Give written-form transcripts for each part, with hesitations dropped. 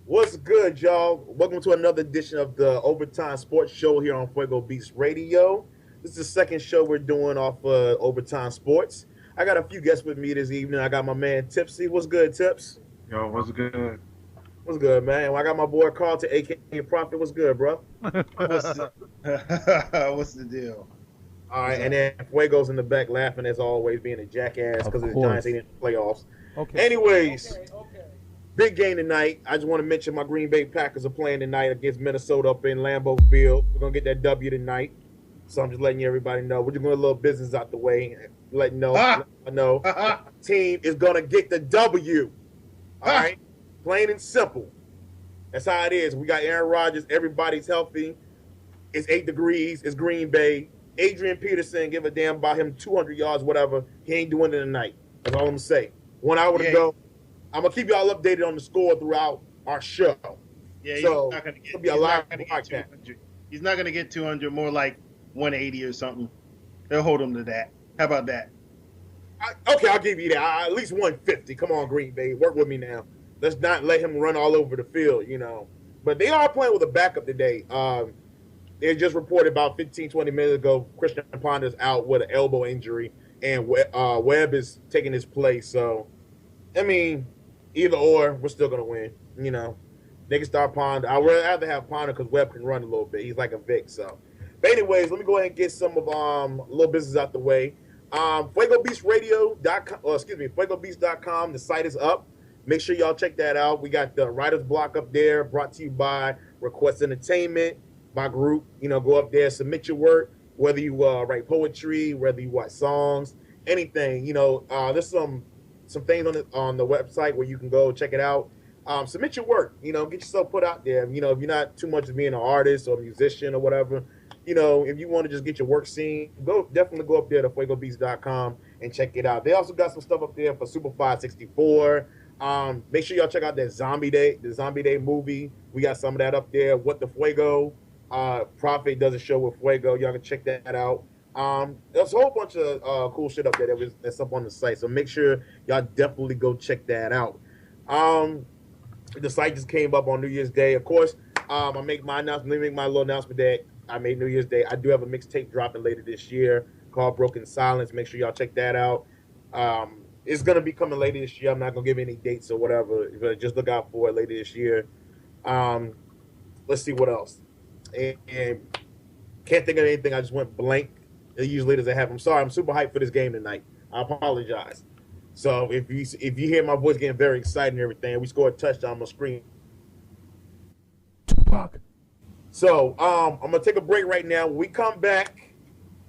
What's good, y'all? Welcome to another edition of the Overtime Sports Show here on Fuego Beats Radio. This is the second show we're doing off Overtime Sports. I got a few guests with me this evening. I got my man Tipsy. What's good, Tips? Yo, what's good? What's good, man? Well, I got my boy Carlton, aka Prophet. What's good, bro? What's the, what's the deal? All right, What's and then Fuego's in the back laughing as always, being a jackass because the Giants ain't in the playoffs. Okay. Anyways, big game tonight. I just want to mention my Green Bay Packers are playing tonight against Minnesota up in Lambeau Field. We're gonna get that W tonight. So I'm just letting everybody know. We're just going a little business out the way, letting know. Team is gonna get the W. All right, plain and simple. That's how it is. We got Aaron Rodgers. Everybody's healthy. It's 8 degrees. It's Green Bay. Adrian Peterson, give a damn about him 200 yards, whatever. He ain't doing it tonight. That's all I'm gonna say. 1 hour to go. I'm gonna keep y'all updated on the score throughout our show. Yeah, So, he's not gonna get. it'll be a live broadcast. 200. He's not gonna get 200. More like 180 or something. They'll hold him to that. How about that? Okay, I'll give you that. At least 150. Come on, Green Bay. Work with me now. Let's not let him run all over the field, you know. But they are playing with a backup today. They just reported about 15, 20 minutes ago, Christian Ponder's out with an elbow injury, and Webb is taking his place. So, I mean, either or, we're still going to win, you know. They can start Ponder. I would rather have Ponder because Webb can run a little bit. He's like a Vic, so. But anyways, let me go ahead and get some of little business out the way. FuegoBeatsRadio.com, the site is up. Make sure y'all check that out. We got the writer's block up there, brought to you by Request Entertainment, my group. You know, go up there, submit your work, whether you write poetry, whether you write songs, anything. You know, there's some things on the website where you can go check it out. Submit your work. You know, get yourself put out there. You know, if you're not too much of being an artist or a musician or whatever, you know, if you want to just get your work seen, definitely go up there to FuegoBeats.com and check it out. They also got some stuff up there for Super 564. Make sure y'all check out that the Zombie Day movie. We got some of that up there. What the Fuego. Prophet does a show with Fuego. Y'all can check that out. There's a whole bunch of cool shit up there that's up on the site. So make sure y'all definitely go check that out. The site just came up on New Year's Day. Of course, I make my announcement. Let me make my little announcement that I made New Year's Day. I do have a mixtape dropping later this year called Broken Silence. Make sure y'all check that out. It's going to be coming later this year. I'm not going to give any dates or whatever, but just look out for it later this year. Let's see what else. And can't think of anything. I just went blank. Usually doesn't happen. I'm sorry. I'm super hyped for this game tonight. I apologize. So if you hear my voice getting very excited and everything, we scored a touchdown on my screen. Tupac. So I'm going to take a break right now. When we come back,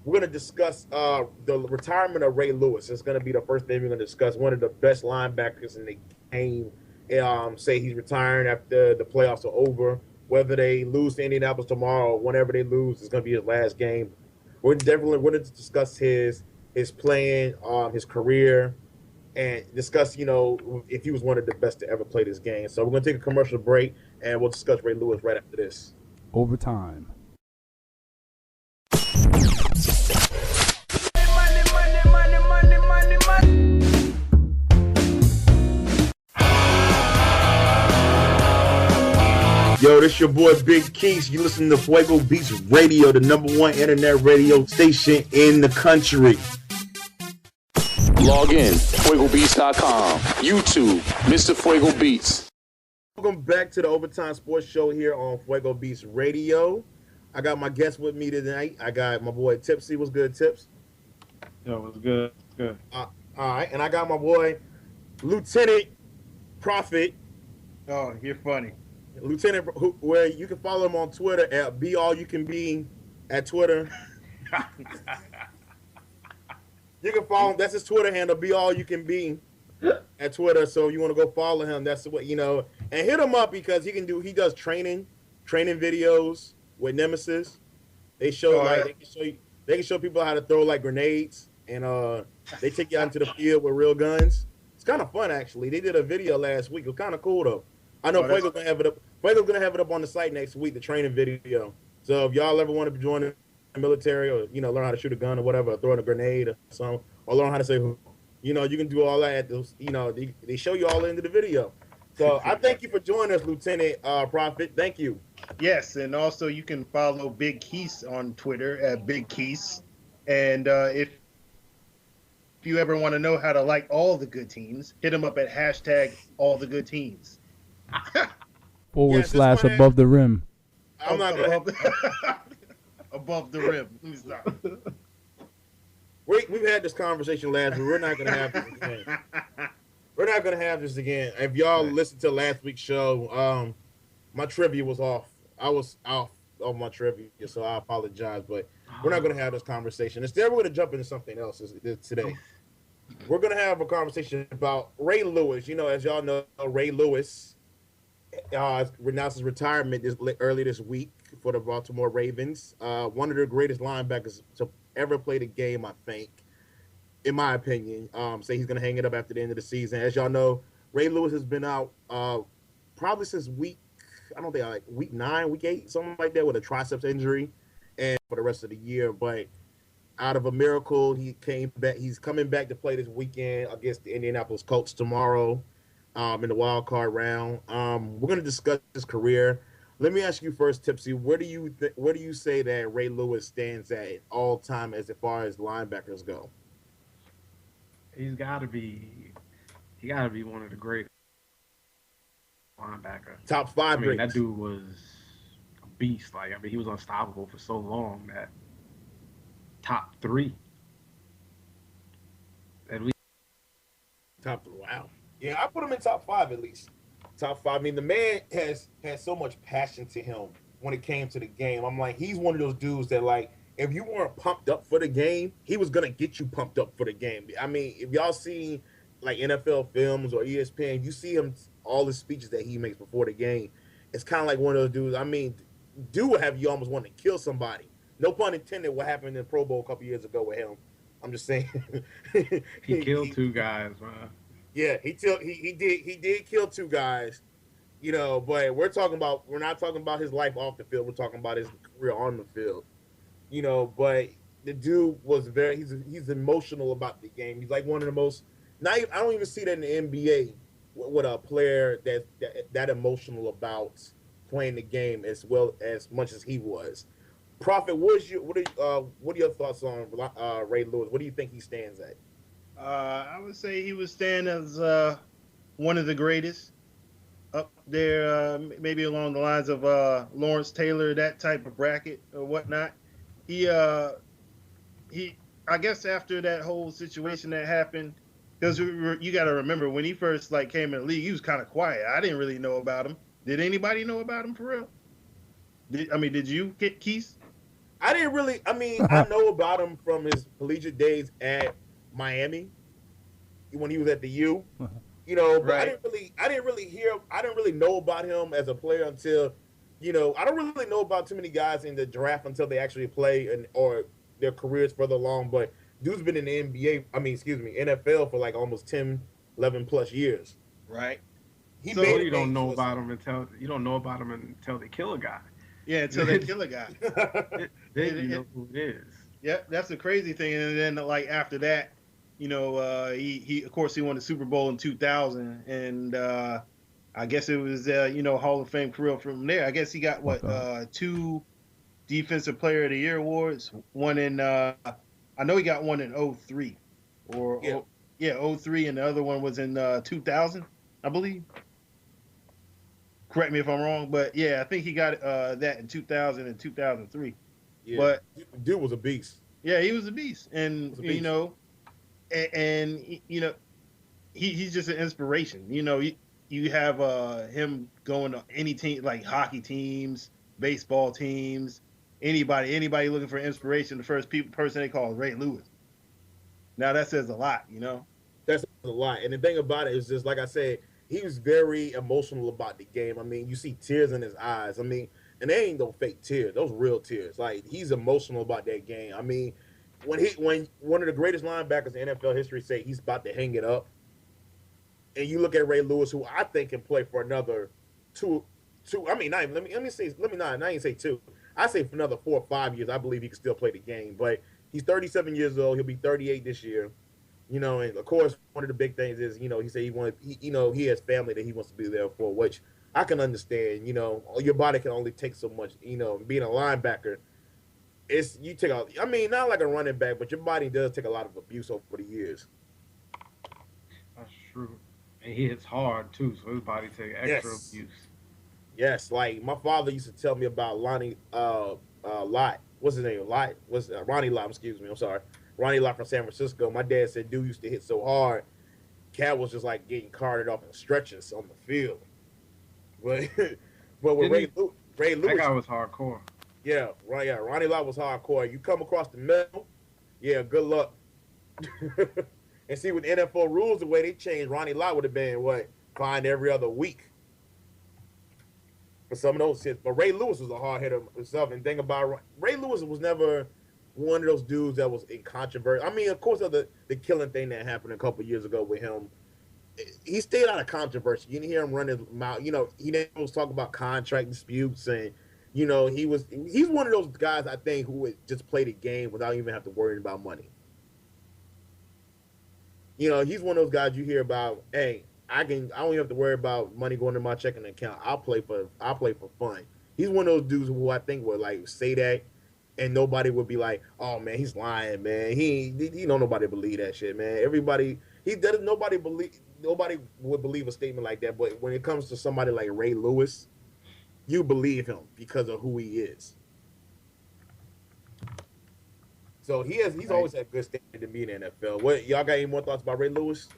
we're going to discuss the retirement of Ray Lewis. It's going to be the first thing we're going to discuss. One of the best linebackers in the game. Say he's retiring after the playoffs are over. Whether they lose to Indianapolis tomorrow or whenever they lose, it's going to be his last game. We're going to discuss his playing, his career, and discuss, you know, if he was one of the best to ever play this game. So we're going to take a commercial break, and we'll discuss Ray Lewis right after this. Overtime. Yo, this your boy Big Keys. You listen to Fuego Beats Radio, the #1 internet radio station in the country. Log in, FuegoBeats.com, YouTube, Mr. Fuego Beats. Welcome back to the Overtime Sports Show here on Fuego Beats Radio. I got my guest with me tonight. I got my boy Tipsy. What's good, Tips? Yo, what's good? Good. All right, and I got my boy Lieutenant Prophet. Oh, you're funny. Lieutenant, where you can follow him on Twitter at BeAllYouCanBe at Twitter. You can follow him. That's his Twitter handle, BeAllYouCanBe at Twitter. So if you want to go follow him, that's what, you know, and hit him up because he does training videos with Nemesis. They show they can show people how to throw like grenades, and they take you out into the field with real guns. It's kind of fun actually. They did a video last week. It was kind of cool though. I know Fuego's gonna have it up. Fuego's gonna have it up on the site next week, the training video. So if y'all ever want to join the military, or you know, learn how to shoot a gun or whatever, or throw in a grenade or something, or learn how to say, you know, you can do all that. Those, you know, they show you all into the video. So I thank you for joining us, Lieutenant Prophet. Thank you. Yes, and also you can follow Big Keese on Twitter at Big Keese. And if you ever want to know how to like all the good teams, hit him up at hashtag all the good teams. Yes, this / one above the rim. I'm not gonna. Above the rim. Let me stop. We've had this conversation last week. We're not gonna have this again. We're not gonna have this again. If y'all listened to last week's show, my trivia was off. I was off of my trivia, so I apologize. But we're not gonna have this conversation. Instead, we're gonna jump into something else today. We're gonna have a conversation about Ray Lewis. You know, as y'all know, Ray Lewis renounced his retirement early this week for the Baltimore Ravens. One of the greatest linebackers to ever play the game, I think, in my opinion. Say he's going to hang it up after the end of the season. As y'all know, Ray Lewis has been out probably since week 9, week 8, something like that, with a triceps injury, and for the rest of the year. But out of a miracle, he came back. He's coming back to play this weekend against the Indianapolis Colts tomorrow in the wild card round. We're going to discuss his career. Let me ask you first, Tipsy. Where do you say that Ray Lewis stands at all time as far as linebackers go? He's got to be. He got to be one of the greatest linebacker. Top 5 I mean, greats. that dude was a beast. Like, I mean, he was unstoppable for so long that top 3. At least. Wow. Yeah, I put him in top 5 at least. Top 5. I mean, the man has so much passion to him when it came to the game. I'm like, he's one of those dudes that, like, if you weren't pumped up for the game, he was gonna get you pumped up for the game. I mean, if y'all see like NFL films or ESPN, you see him, all the speeches that he makes before the game. It's kind of like one of those dudes. I mean, dude would have you almost want to kill somebody. No pun intended. What happened in Pro Bowl a couple years ago with him? I'm just saying. He killed 2 guys, man. Yeah, he did kill 2 guys, you know. But we're not talking about his life off the field. We're talking about his career on the field, you know. But the dude was he's emotional about the game. He's like one of the most. I don't even see that in the NBA with a player that emotional about playing the game as well as much as he was. Prophet, what are your thoughts on Ray Lewis? What do you think he stands at? I would say he would stand as one of the greatest up there, maybe along the lines of Lawrence Taylor, that type of bracket or whatnot. He, I guess after that whole situation that happened, because you got to remember when he first came in the league, he was kind of quiet. I didn't really know about him. Did anybody know about him for real? Did you get Keith? I didn't really. I mean, I know about him from his collegiate days at Miami when he was at the U, you know, but right. I didn't really know about him as a player until, you know, I don't really know about too many guys in the draft until they actually play or their careers further along. But dude's been in the NFL for like almost 10, 11 plus years. Right. You don't know about him until they kill a guy. Yeah, until they kill a guy. Then you know who it is. Yeah, that's the crazy thing. And then after that, you know, he of course he won the Super Bowl in 2000, and I guess it was Hall of Fame career from there. I guess he got 2 Defensive Player of the Year awards. One in I know he got one in 03 or 03, and the other one was in 2000, I believe. Correct me if I'm wrong, but yeah, I think he got that in 2000 and 2003. Yeah, but dude was a beast. Yeah, he was a beast, and you know, he's just an inspiration. You know, you have him going to any team, like hockey teams, baseball teams, anybody looking for inspiration. The first person they call is Ray Lewis. Now that says a lot, you know. That says a lot, and the thing about it is just like I said, he was very emotional about the game. I mean, you see tears in his eyes. I mean, and they ain't no fake tears; those real tears. Like he's emotional about that game. I mean, when one of the greatest linebackers in NFL history say he's about to hang it up, and you look at Ray Lewis, who I think can play for another two. I mean, not even, let me not even say 2. I say for another 4 or 5 years, I believe he can still play the game. But he's 37 years old. He'll be 38 this year. You know, and of course, one of the big things is, he said he has family that he wants to be there for, which I can understand. Your body can only take so much. Being a linebacker, you take out. I mean, not like a running back, but your body does take a lot of abuse over the years. That's true. And he hits hard too, so his body take extra abuse. Yes, like my father used to tell me about Lonnie Lott. What's his name? Ronnie Lott, excuse me. I'm sorry. Ronnie Lott from San Francisco. My dad said dude used to hit so hard, Cat was just like getting carted off in stretches on the field. But with Ray Lewis, that guy was hardcore. Yeah, right. Yeah, Ronnie Lott was hardcore. You come across the middle, yeah, good luck. And see, with NFL rules, the way they changed, Ronnie Lott would have been fined every other week for some of those hits. But Ray Lewis was a hard hitter himself. And thing about Ray Lewis was never one of those dudes that was in controversy. I mean, of course, the killing thing that happened a couple years ago with him, he stayed out of controversy. You didn't hear him run his mouth. He didn't talk about contract disputes, and he's one of those guys I think who would just play the game without even have to worry about money. He's one of those guys you hear about. Hey, I don't even have to worry about money going to my checking account. I'll play for fun. He's one of those dudes who I think would like say that, and nobody would be like, "Oh man, he's lying, man. He don't nobody believe that shit, man." Nobody would believe a statement like that. But when it comes to somebody like Ray Lewis, you believe him because of who he is. So he's always had good standing to be in the NFL. What y'all got any more thoughts about Ray Lewis?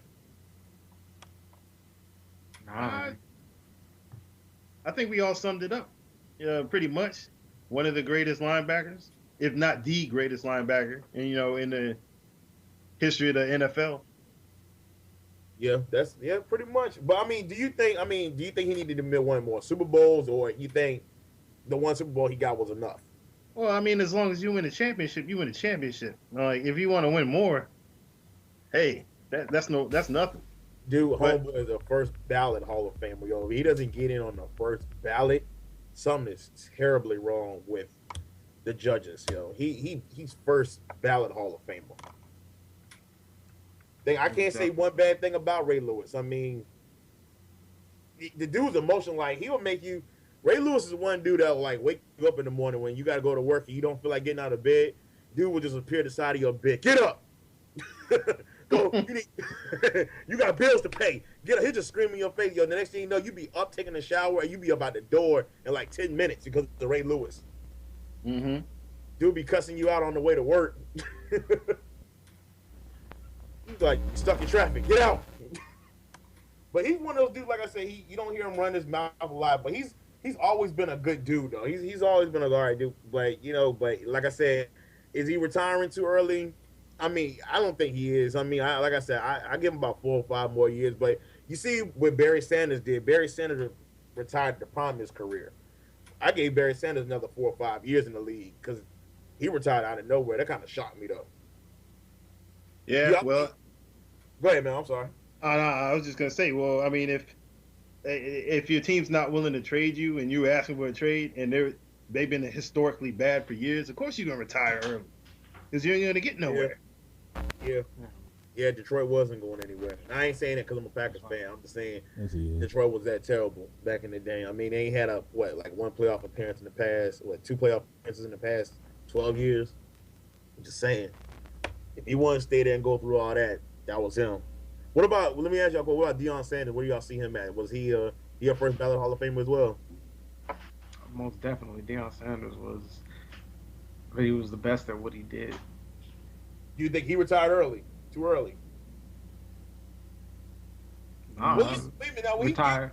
I think we all summed it up. Pretty much one of the greatest linebackers, if not the greatest linebacker, and in the history of the NFL. Yeah, pretty much. But do you think he needed to win more Super Bowls, or you think the one Super Bowl he got was enough? Well, as long as you win a championship, you win a championship. Like if you want to win more, hey, that's nothing. Dude, Homeboy is a first ballot Hall of Famer. Yo, if he doesn't get in on the first ballot, something is terribly wrong with the judges. He's first ballot Hall of Famer. I can't say one bad thing about Ray Lewis. The dude's emotional. Like he will make you. Ray Lewis is one dude that will wake you up in the morning when you got to go to work and you don't feel like getting out of bed. Dude will just appear at the side of your bed. Get up. Go. You got bills to pay. Get up. He'll just scream in your face. The next thing you know, you be up taking a shower and you be up out the door in 10 minutes because of Ray Lewis. Mm-hmm. Dude be cussing you out on the way to work. He's like, stuck in traffic. Get out. But he's one of those dudes, like I said, you don't hear him run his mouth a lot, but he's always been a good dude, though. He's always been a all right dude. But like I said, is he retiring too early? I don't think he is. I give him about 4 or 5 more years. But you see what Barry Sanders did. Barry Sanders retired at the prime of his career. I gave Barry Sanders another 4 or 5 years in the league because he retired out of nowhere. That kind of shocked me, though. Yeah, well. Go ahead, man. I'm sorry. I was just gonna say, well, if your team's not willing to trade you and you're asking for a trade, and they've been historically bad for years, of course you're gonna retire early because you ain't gonna get nowhere. Yeah. Detroit wasn't going anywhere. I ain't saying that because I'm a Packers fan. I'm just saying Detroit was that terrible back in the day. They ain't had one playoff appearance in the past, 2 playoff appearances in the past 12 years. I'm just saying, if he wanted to stay there and go through all that, that was him. What about? Let me ask y'all. What about Deion Sanders? Where do y'all see him at? Was he a first ballot Hall of Famer as well? Most definitely, Deion Sanders was. He was the best at what he did. Do you think he retired early? Too early? Retired.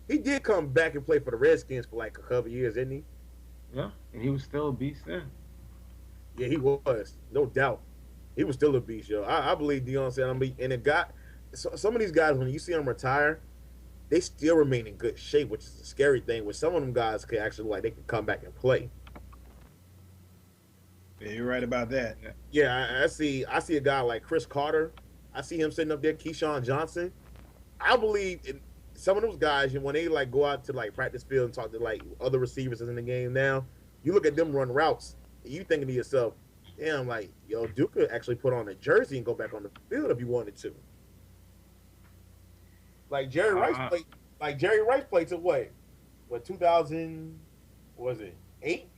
He did come back and play for the Redskins for a couple of years, didn't he? Yeah, and he was still a beast then. Yeah, he was, no doubt. He was still a beast, yo. I believe Deion Sanders. Some of these guys, when you see them retire, they still remain in good shape, which is a scary thing. With some of them guys could actually they can come back and play. Yeah, you're right about that. Yeah, I see a guy like Chris Carter. I see him sitting up there, Keyshawn Johnson. I believe in some of those guys, when they go out to practice field and talk to other receivers that's in the game now, you look at them run routes, and you thinking to yourself, damn, Duke could actually put on a jersey and go back on the field if he wanted to. Like Jerry Rice played to what? What 2000 was it? 8?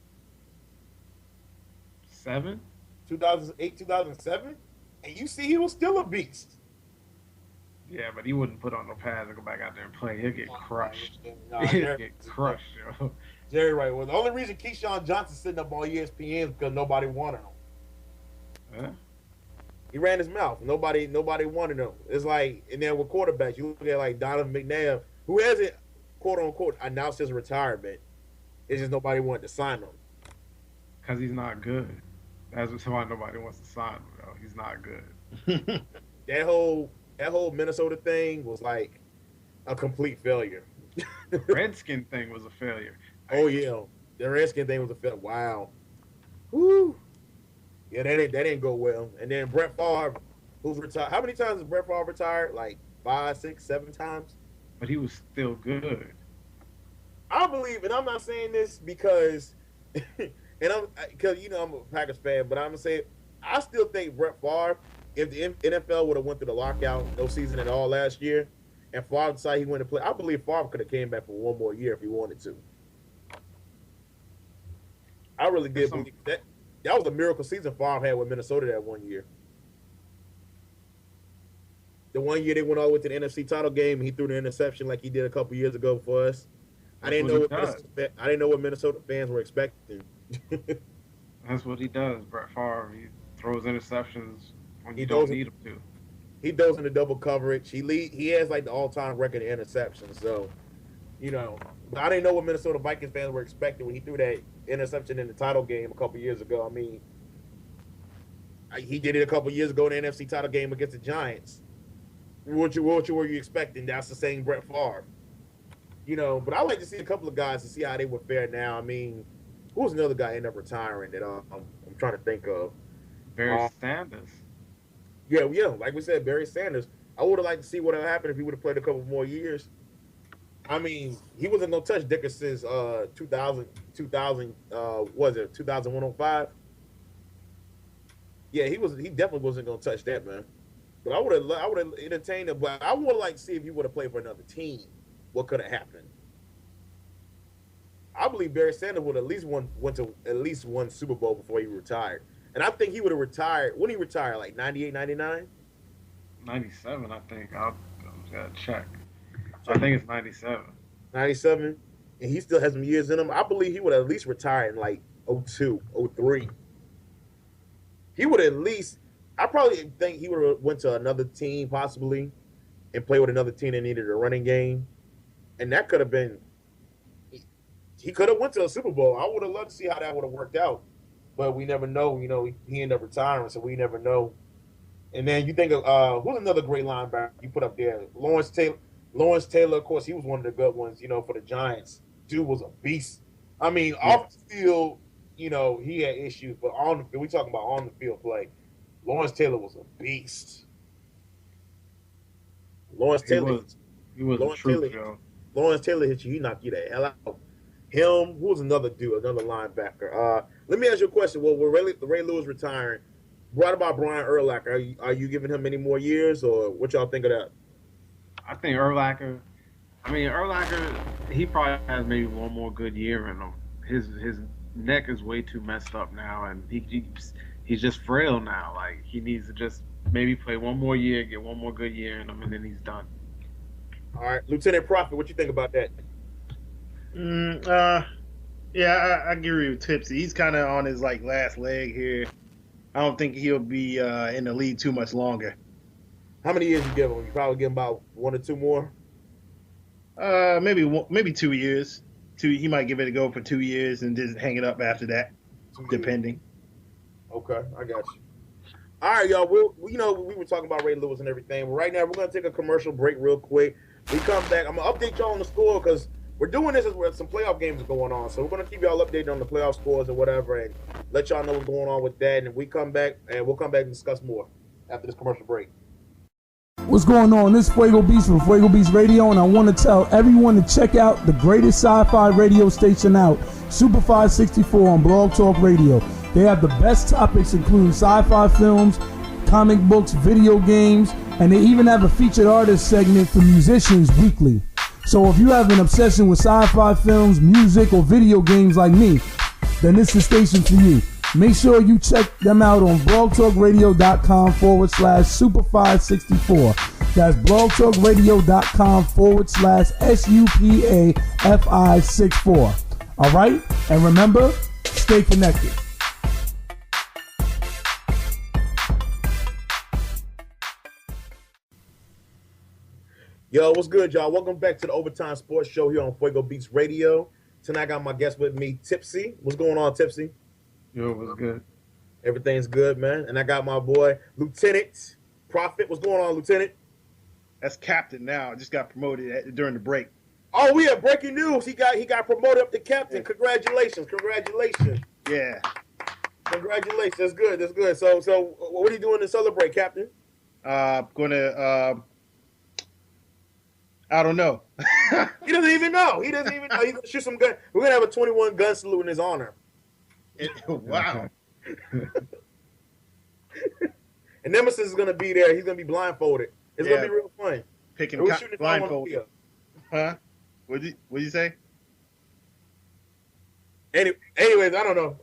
7? 2008, 2007? And you see he was still a beast. Yeah, but he wouldn't put on no pads and go back out there and play. He'll get crushed. Nah, He'll get crushed, yo. Jerry Rice. Well, the only reason Keyshawn Johnson sitting up on ESPN is because nobody wanted him. Huh? He ran his mouth. Nobody wanted him. It's like, and then with quarterbacks, you look at like Donovan McNabb, who hasn't, quote unquote, announced his retirement. It's just nobody wanted to sign him. Because he's not good. That's why nobody wants to sign him, though. He's not good. That whole Minnesota thing was like a complete failure. The Redskin thing was a failure. Oh yeah, the Redskin thing was a failure. Wow. Woo. Yeah, that didn't go well. And then Brett Favre, who's retired. How many times has Brett Favre retired? Like 5, 6, 7 times. But he was still good. I believe, and I'm not saying this because, because I'm a Packers fan, but I'm gonna say I still think Brett Favre, if the NFL would have went through the lockout, no season at all last year, and Favre decided he wanted to play, I believe Favre could have came back for one more year if he wanted to. I really did believe that. That was a miracle season Favre had with Minnesota that one year. The one year they went all the way to the NFC title game, and he threw the interception like he did a couple years ago for us. I didn't know what Minnesota fans were expecting. That's what he does, Brett Favre. He throws interceptions when you don't need him to. He goes into double coverage. He has like the all-time record in interceptions. So, but I didn't know what Minnesota Vikings fans were expecting when he threw that interception in the title game a couple years ago. I mean, he did it a couple years ago in the NFC title game against the Giants. What were you expecting? That's the same Brett Favre. But I like to see a couple of guys to see how they would fare now. I mean, who was another guy end up retiring that I'm trying to think of? Barry Sanders. Yeah. Like we said, Barry Sanders. I would have liked to see what would happen if he would have played a couple more years. I mean, he wasn't gonna touch Dickerson's 2000 was it 2001-05? Yeah, he definitely wasn't gonna touch that, man. But I would have entertained him. But I would like to see if he would have played for another team. What could have happened? I believe Barry Sanders would at least went to at least one Super Bowl before he retired. And I think he would have retired. When he retired, like 98, 99? 97, I think. I'm gotta check. I think it's 97. 97? And he still has some years in him. I believe he would at least retire in like 02, 03. He would at least, I probably think he would have went to another team possibly and played with another team that needed a running game. And that could have been, he could have went to a Super Bowl. I would have loved to see how that would have worked out. But we never know. He ended up retiring, so we never know. And then you think of, who's another great linebacker you put up there? Lawrence Taylor, of course, he was one of the good ones, for the Giants. Dude was a beast. I mean, off the field, he had issues, but we talking about on the field play. Lawrence Taylor was a beast. Lawrence Taylor hit you. He knocked you the hell out. Him, who was another dude, another linebacker? Let me ask you a question. Well, with Ray Lewis retiring, what about Brian Urlacher? Are you giving him any more years, or what y'all think of that? I think Urlacher, he probably has maybe one more good year in him. His neck is way too messed up now, and he's just frail now. Like, he needs to just maybe play one more year, get one more good year in him, and then he's done. All right, Lieutenant Prophet, what you think about that? Yeah, I agree with Tipsy. He's kind of on his last leg here. I don't think he'll be in the league too much longer. How many years you give him? You probably give him about 1 or 2 more. Maybe 2 years. He might give it a go for 2 years and just hang it up after that, depending. Okay, I got you. All right, y'all. We were talking about Ray Lewis and everything. But right now, we're gonna take a commercial break real quick. We come back. I'm gonna update y'all on the score because we're doing this as well. Some playoff games are going on, so we're gonna keep y'all updated on the playoff scores or whatever, and let y'all know what's going on with that. And we'll come back and discuss more after this commercial break. What's going on? This is Fuego Beats from Fuego Beats Radio, and I want to tell everyone to check out the greatest sci-fi radio station out, Super 564 on Blog Talk Radio. They have the best topics, including sci-fi films, comic books, video games, and they even have a featured artist segment for musicians weekly. So if you have an obsession with sci-fi films, music, or video games like me, then this is the station for you. Make sure you check them out on blogtalkradio.com/Superfi64. That's blogtalkradio.com/SUPAFI64. All right? And remember, stay connected. Yo, what's good, y'all? Welcome back to the Overtime Sports Show here on Fuego Beats Radio. Tonight I got my guest with me, Tipsy. What's going on, Tipsy? Yo, what's good? Everything's good, man. And I got my boy, Lieutenant Prophet. What's going on, Lieutenant? That's captain now. I just got promoted during the break. Oh, we have breaking news. He got promoted up to captain. Congratulations. Yeah. Congratulations. That's good. So what are you doing to celebrate, Captain? Gonna I don't know. He doesn't even know. He's gonna shoot some gun. We're gonna have a 21 gun salute in his honor. Wow. And Nemesis is gonna be there. He's gonna be blindfolded. It's gonna be real fun. Picking blindfolded. Huh? What'd you say? Anyways, I don't know.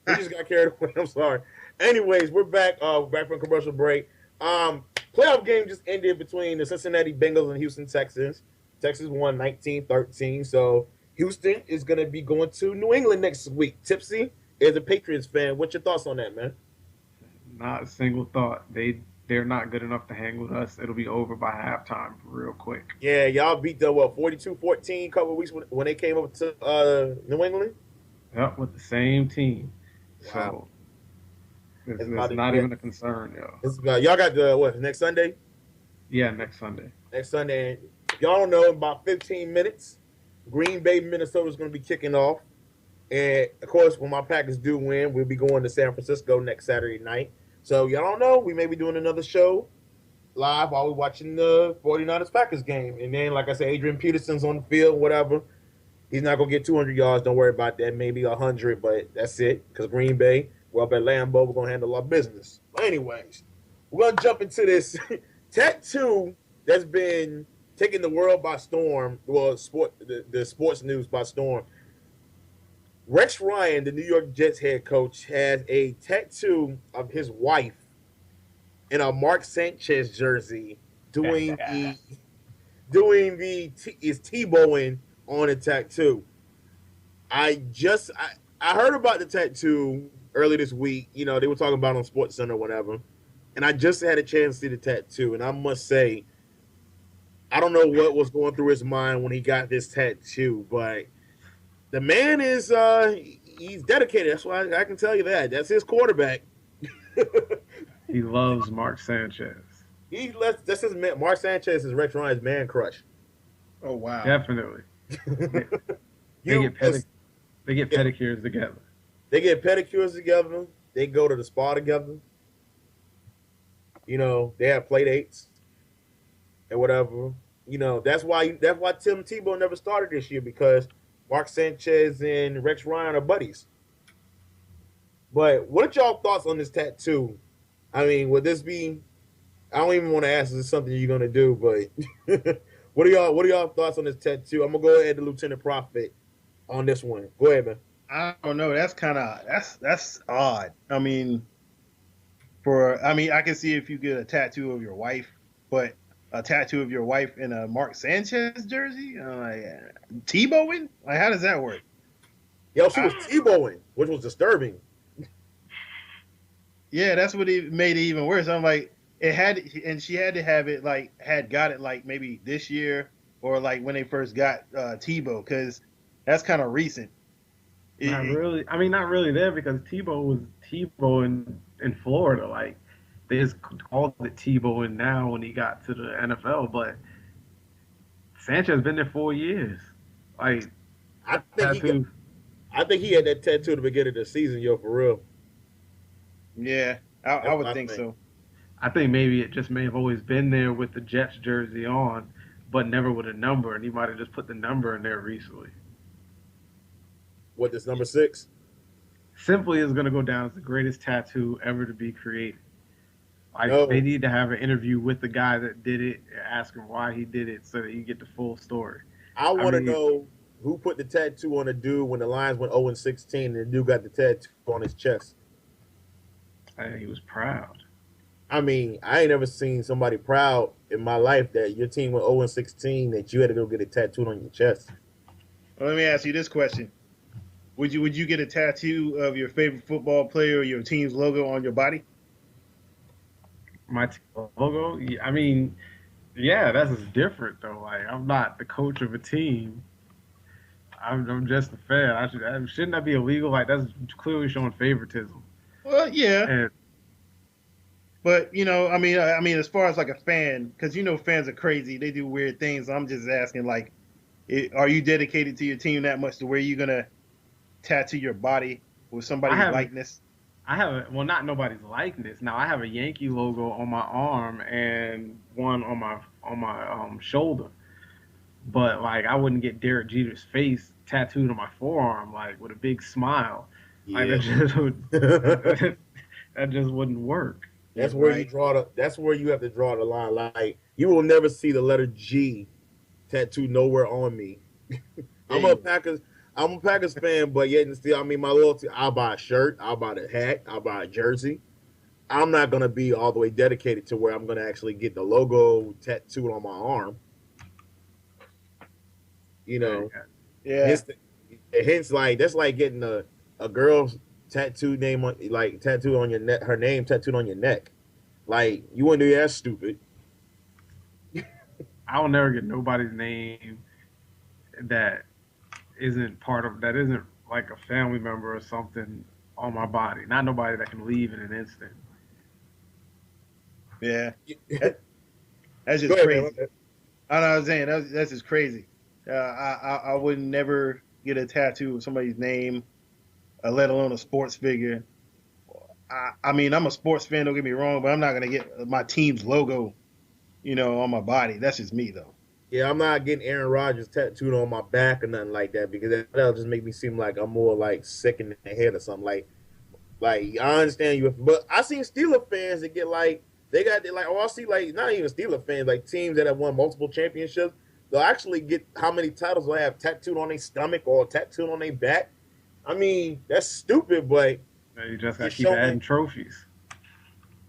We just got carried away. I'm sorry. Anyways, we're back from commercial break. Playoff game just ended between the Cincinnati Bengals and Houston Texans. Texans won 19-13. So Houston is going to be going to New England next week. Tipsy, as a Patriots fan, what's your thoughts on that, man? Not a single thought. They're not good enough to hang with us. It'll be over by halftime real quick. Yeah, y'all beat the 42-14 a couple of weeks when they came up to New England. Yep, with the same team. Wow. So it's not even a concern, yo. Y'all got the next Sunday? Yeah, next Sunday. Next Sunday. If y'all don't know, in about 15 minutes, Green Bay, Minnesota is going to be kicking off. And, of course, when my Packers do win, we'll be going to San Francisco next Saturday night. So, y'all don't know, we may be doing another show live while we're watching the 49ers Packers game. And then, like I said, Adrian Peterson's on the field, whatever. He's not going to get 200 yards. Don't worry about that. Maybe 100, but that's it. Because Green Bay, well, up at Lambeau, we're going to handle our business. But anyways, we're going to jump into this tattoo that's been taking the world by storm, well, the sports news by storm. Rex Ryan, the New York Jets head coach, has a tattoo of his wife in a Mark Sanchez jersey doing Tebowing on a tattoo. I heard about the tattoo early this week. You know, they were talking about it on Sports Center or whatever. And I just had a chance to see the tattoo. And I must say, I don't know what was going through his mind when he got this tattoo, but the man is he's dedicated. That's why I can tell you that. That's his quarterback. He loves Mark Sanchez. That's his man. Mark Sanchez is Rex Ryan's man crush. Oh wow. Definitely. They get pedicures together. They get pedicures together. They go to the spa together. You know, they have play dates and whatever. You know, that's why Tim Tebow never started this year, because Mark Sanchez and Rex Ryan are buddies. But what are y'all thoughts on this tattoo? I mean, would this be? I don't even want to ask if it's something you're gonna do, but what are y'all thoughts on this tattoo? I'm gonna go ahead to Lieutenant Prophet on this one. Go ahead, man. I don't know. That's odd. I mean, I can see if you get a tattoo of your wife, but a tattoo of your wife in a Mark Sanchez jersey, Tebowing? Like, how does that work? Yo, she was Tebowing, which was disturbing. Yeah, that's what made it even worse. I'm like, she had to have it got it like maybe this year or like when they first got Tebow, because that's kind of recent. Not really there, because Tebow was Tebow in Florida. Like, they just called it Tebow and now when he got to the NFL, but Sanchez been there 4 years. Like, I think he had that tattoo at the beginning of the season, yo, for real. Yeah, I would think so. I think maybe it just may have always been there with the Jets jersey on, but never with a number, and he might have just put the number in there recently. What, this number 6? Simply is going to go down as the greatest tattoo ever to be created. Like No. they need to have an interview with the guy that did it and ask him why he did it so that you get the full story. I want to mean- know who put the tattoo on the dude when the Lions went 0-16 and the dude got the tattoo on his chest. He was proud. I mean, I ain't ever seen somebody proud in my life that your team went 0-16 that you had to go get a tattoo on your chest. Well, let me ask you this question: Would you get a tattoo of your favorite football player or your team's logo on your body? My logo, I mean, yeah, that's different though. Like I'm not the coach of a team. I'm just a fan. Shouldn't that be illegal? Like that's clearly showing favoritism. Well, yeah, And but I mean, as far as like a fan, because fans are crazy. They do weird things. I'm just asking, like, are you dedicated to your team that much to where you're gonna tattoo your body with somebody's likeness? I have not nobody's likeness. Now I have a Yankee logo on my arm and one on my shoulder. But like I wouldn't get Derek Jeter's face tattooed on my forearm like with a big smile. Like Yeah. that just wouldn't work. That's where Right. that's where you have to draw the line. Like you will never see the letter G tattooed nowhere on me. I'm a Packers fan, but yet and still, I mean, my loyalty. I'll buy a shirt, I'll buy a hat, I'll buy a jersey. I'm not gonna be all the way dedicated to where I'm gonna actually get the logo tattooed on my arm. Yeah, Hence, like that's like getting a girl's tattooed name on tattooed on your neck, her name tattooed on your neck. Like you wouldn't do that, stupid. I will never get nobody's name that isn't like a family member or something on my body. Not nobody that can leave in an instant. yeah. That's just Go ahead, crazy. man. I know what I'm saying. That's just crazy. I would never get a tattoo of somebody's name, let alone a sports figure. I mean, I'm a sports fan. Don't get me wrong, but I'm not gonna get my team's logo, on my body. That's just me, though. Yeah, I'm not getting Aaron Rodgers tattooed on my back or nothing like that because that'll just make me seem like I'm more like sick in the head or something. Like I understand you, but I seen Steeler fans that get I see like not even Steeler fans, like teams that have won multiple championships. They'll actually get how many titles they have tattooed on their stomach or tattooed on their back. I mean, that's stupid, but You just got to keep showing- adding trophies.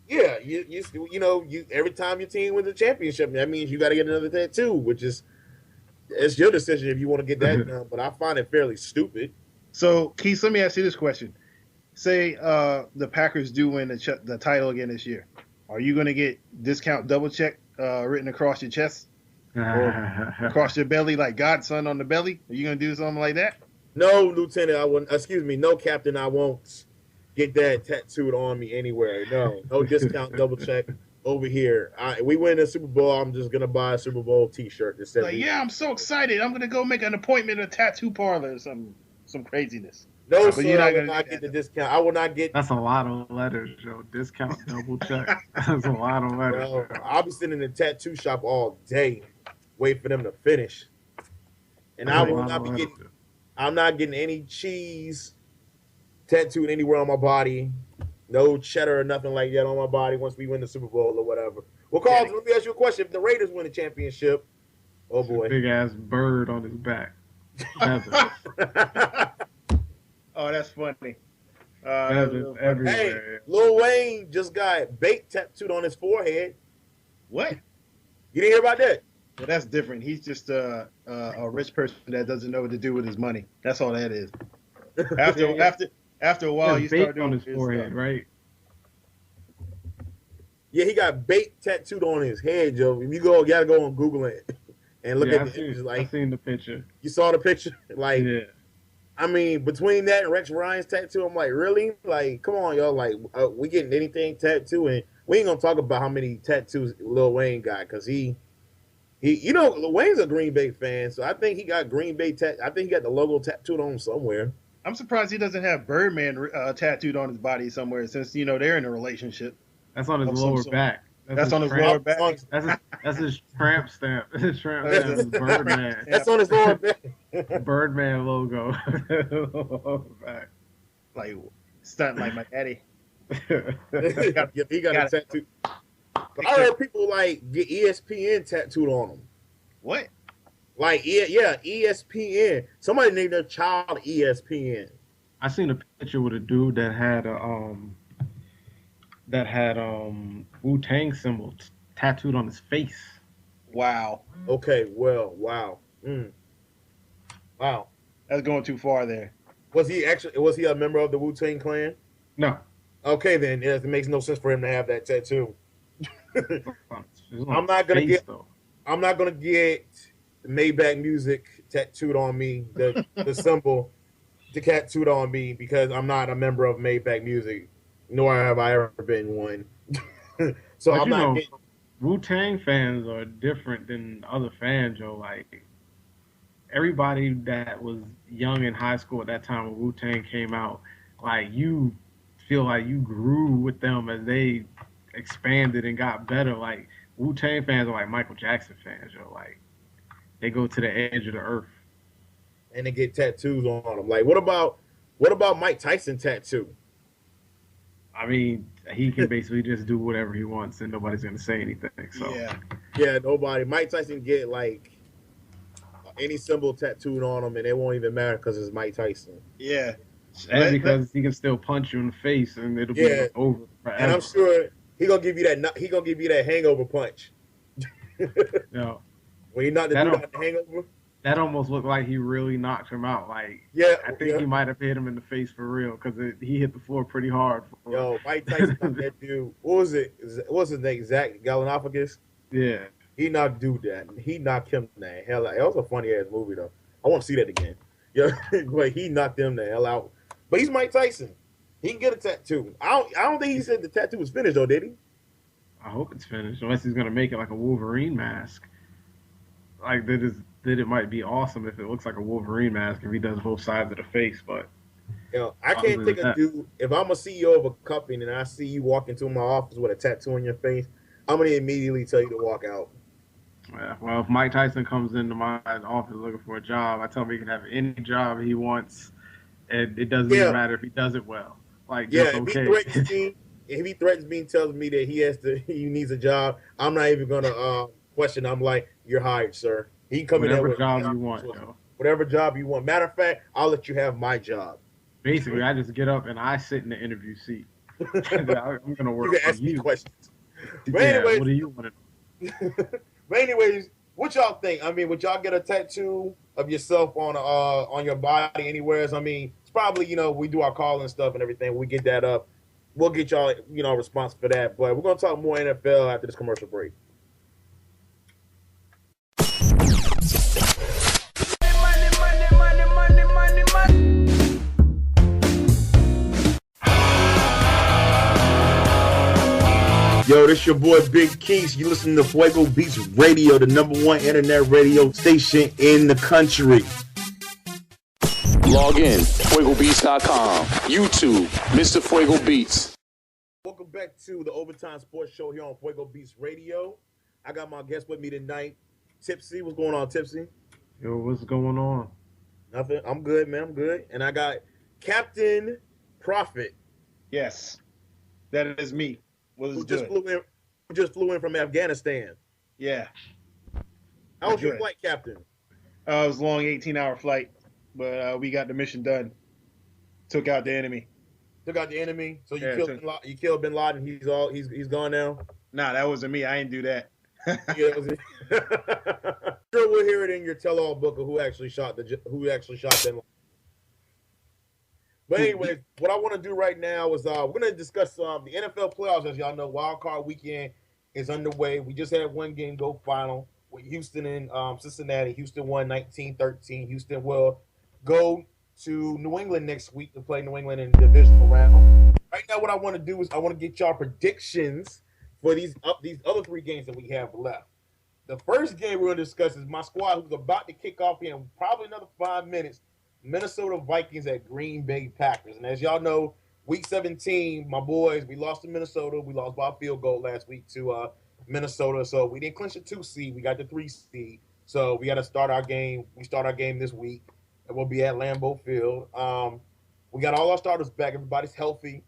yeah, you every time your team wins a championship, that means you got to get another tattoo, which is it's your decision if you want to get that done. But I find it fairly stupid. So, Keith, let me ask you this question: Say the Packers do win the title again this year, are you going to get discount double check written across your chest, across your belly, like Godson on the belly? Are you going to do something like that? No, Lieutenant, I wouldn't. Excuse me, no, Captain, I won't get that tattooed on me anywhere. No discount double check over here. We win the Super Bowl. I'm just gonna buy a Super Bowl T-shirt that says, Like, yeah, I'm so excited. I'm going to go make an appointment at a tattoo parlor or some craziness. "No, But sir, you're not I will gonna not do get that. the discount. I will not get." That's a lot of letters, Joe. Discount double check. That's a lot of letters. Well, I'll be sitting in the tattoo shop all day, wait for them to finish, and I That's a will lot not of be letters. getting. I'm not getting any cheese tattooed anywhere on my body. No cheddar or nothing like that on my body once we win the Super Bowl or whatever. Well, Carl, let me ask you a question. If the Raiders win the championship, oh boy. Big ass bird on his back. Feathers. Oh, that's funny. Feathers Hey, everywhere. Lil Wayne just got bait tattooed on his forehead. What? You didn't hear about that? Well, that's different. He's just a rich person that doesn't know what to do with his money. That's all that is. After a while, you He has start bait on doing his forehead, right? Yeah, he got bait tattooed on his head, Joe. If you gotta go on Google it and look Yeah, at the images. I Like, seen the picture. you saw the picture? Like, Yeah. I mean, between that and Rex Ryan's tattoo, I'm like, really? Like, come on, y'all. Like, we getting anything tattooed, and we ain't gonna talk about how many tattoos Lil Wayne got, because he, Lil Wayne's a Green Bay fan, so I think he got Green Bay I think he got the logo tattooed on him somewhere. I'm surprised he doesn't have Birdman tattooed on his body somewhere, since they're in a relationship. That's on his Of some lower sort. back. That's on his tramp- lower back. That's his tramp stamp. His tramp stamp is Birdman. That's on his lower back. Birdman logo. back. Like stunt like my daddy. he got Got a tattoo. But I heard people like get ESPN tattooed on them. What? Like yeah, ESPN. Somebody named their child ESPN. I seen a picture with a dude that had Wu-Tang symbol tattooed on his face. Wow. Okay, well, wow. Wow. That's going too far there. Was he a member of the Wu-Tang Clan? No. Okay, then it makes no sense for him to have that tattoo. I'm not gonna get Maybach Music tattooed on me, the symbol tattooed on me, because I'm not a member of Maybach Music, nor have I ever been one. So but I'm not getting. Wu-Tang fans are different than other fans, Joe. Like, everybody that was young in high school at that time when Wu-Tang came out, like, you feel like you grew with them as they expanded and got better. Like, Wu-Tang fans are like Michael Jackson fans, Joe. Like, they go to the edge of the earth. And they get tattoos on them. Like, what about Mike Tyson tattoo? I mean, he can basically just do whatever he wants and nobody's going to say anything. So Yeah, nobody. Mike Tyson get, like, any symbol tattooed on him, and it won't even matter because it's Mike Tyson. Yeah. And because he can still punch you in the face and it'll be over forever. And I'm sure he gonna give you that hangover punch. No. When he knocked the dude out the hangover. That almost looked like he really knocked him out. Like, I think he might have hit him in the face for real because he hit the floor pretty hard. Yo, Mike Tyson knocked that dude. What was it? What's his name? Zach Galifianakis? Yeah. He knocked dude that. He knocked him the hell out. It was a funny ass movie though. I want to see that again. Yeah, but he knocked him the hell out. But he's Mike Tyson. He can get a tattoo. I don't think he said the tattoo was finished though, did he? I hope it's finished, unless he's gonna make it like a Wolverine mask. Like that it might be awesome if it looks like a Wolverine mask if he does both sides of the face, but I can't think of dude. If I'm a CEO of a company and I see you walk into my office with a tattoo on your face, I'm gonna immediately tell you to walk out. Yeah, well, if Mike Tyson comes into my office looking for a job, I tell him he can have any job he wants, and it doesn't even matter if he does it well. Like, if he threatens me and tells me that he needs a job, I'm not even gonna question. I'm like, you're hired, sir. He can come in there with whatever job you want, yo. Whatever job you want. Matter of fact, I'll let you have my job. Basically, I just get up and I sit in the interview seat. I'm gonna work. You can ask me questions. But anyways, what do you want to? But anyways, what y'all think? I mean, would y'all get a tattoo of yourself on your body anywhere? I mean, it's probably, we do our call and stuff and everything. We get that up. We'll get y'all, a response for that. But we're gonna talk more NFL after this commercial break. Yo, this your boy Big Keys. You listen to Fuego Beats Radio, the #1 internet radio station in the country. Log in, FuegoBeats.com, YouTube, Mr. Fuego Beats. Welcome back to the Overtime Sports Show here on Fuego Beats Radio. I got my guest with me tonight, Tipsy. What's going on, Tipsy? Yo, what's going on? Nothing. I'm good, man. I'm good. And I got Captain Prophet. Yes, that is me. Who just flew in from Afghanistan. Yeah. How was your flight, Captain? It was a long 18-hour flight, but we got the mission done. Took out the enemy. Took out the enemy. So you killed Bin Laden. He's gone now. Nah, that wasn't me. I didn't do that. Sure, we'll hear it in your tell-all book of who actually shot Bin Laden. But anyways, what I want to do right now is we're going to discuss the NFL playoffs. As y'all know, Wild Card Weekend is underway. We just had one game go final with Houston and Cincinnati. Houston won 19-13. Houston will go to New England next week to play New England in the divisional round. Right now, what I want to do is I want to get y'all predictions for these other three games that we have left. The first game we're going to discuss is my squad, who's about to kick off here in probably another 5 minutes. Minnesota Vikings at Green Bay Packers. And as y'all know, week 17, my boys, we lost to Minnesota. We lost by a field goal last week to Minnesota. So we didn't clinch a 2 seed. We got the 3 seed. So we got to start our game. We start our game this week. And we'll be at Lambeau Field. We got all our starters back. Everybody's healthy.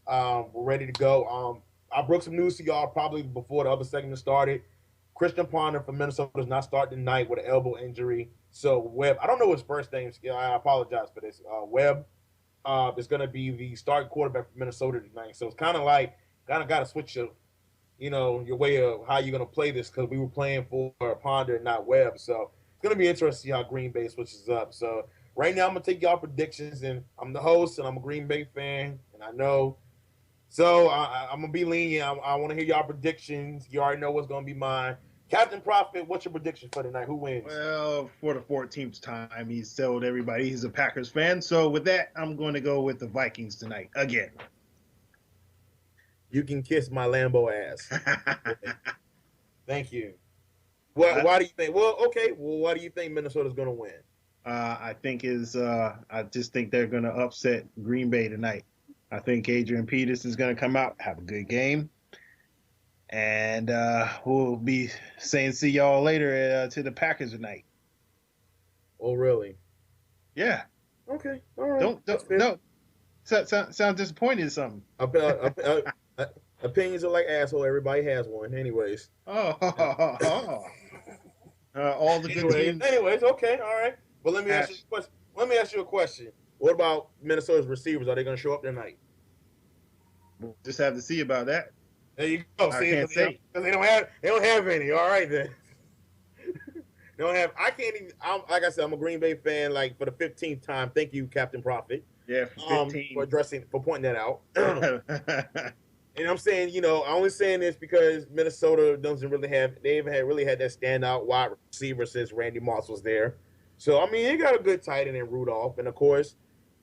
We're ready to go. I broke some news to y'all probably before the other segment started. Christian Ponder from Minnesota is not starting tonight with an elbow injury. So Webb, I don't know his first name. I apologize for this. Webb is going to be the starting quarterback for Minnesota tonight. So it's kind of like got to switch your way of how you're going to play this because we were playing for Ponder and not Webb. So it's going to be interesting to see how Green Bay switches up. So right now I'm going to take y'all predictions, and I'm the host, and I'm a Green Bay fan, and I know. So I'm going to be lenient. I want to hear y'all predictions. You already know what's going to be mine. Captain Prophet, what's your prediction for tonight? Who wins? Well, for the 14th time, he's told everybody he's a Packers fan. So with that, I'm going to go with the Vikings tonight again. You can kiss my Lambo ass. Thank you. Well, why do you think? Well, okay. Well, why do you think Minnesota's going to win? I just think they're going to upset Green Bay tonight. I think Adrian Peterson's going to come out, have a good game. And we'll be saying see y'all later to the Packers tonight. Oh, really? Yeah. Okay. All right. No. Sound disappointed or something. Opinions are like asshole. Everybody has one. Anyways. All the good teams. Anyways, okay. All right. But let me ask you a question. What about Minnesota's receivers? Are they going to show up tonight? We'll just have to see about that. There you go. I can't say. Because they don't have any. All right then. They don't have. I can't even. Like I said, I'm a Green Bay fan. Like for the 15th time. Thank you, Captain Prophet. Yeah, for 15. for pointing that out. And I'm saying, I'm only saying this because Minnesota doesn't really have. They haven't really had that standout wide receiver since Randy Moss was there. So I mean, they got a good tight end in Rudolph, and of course,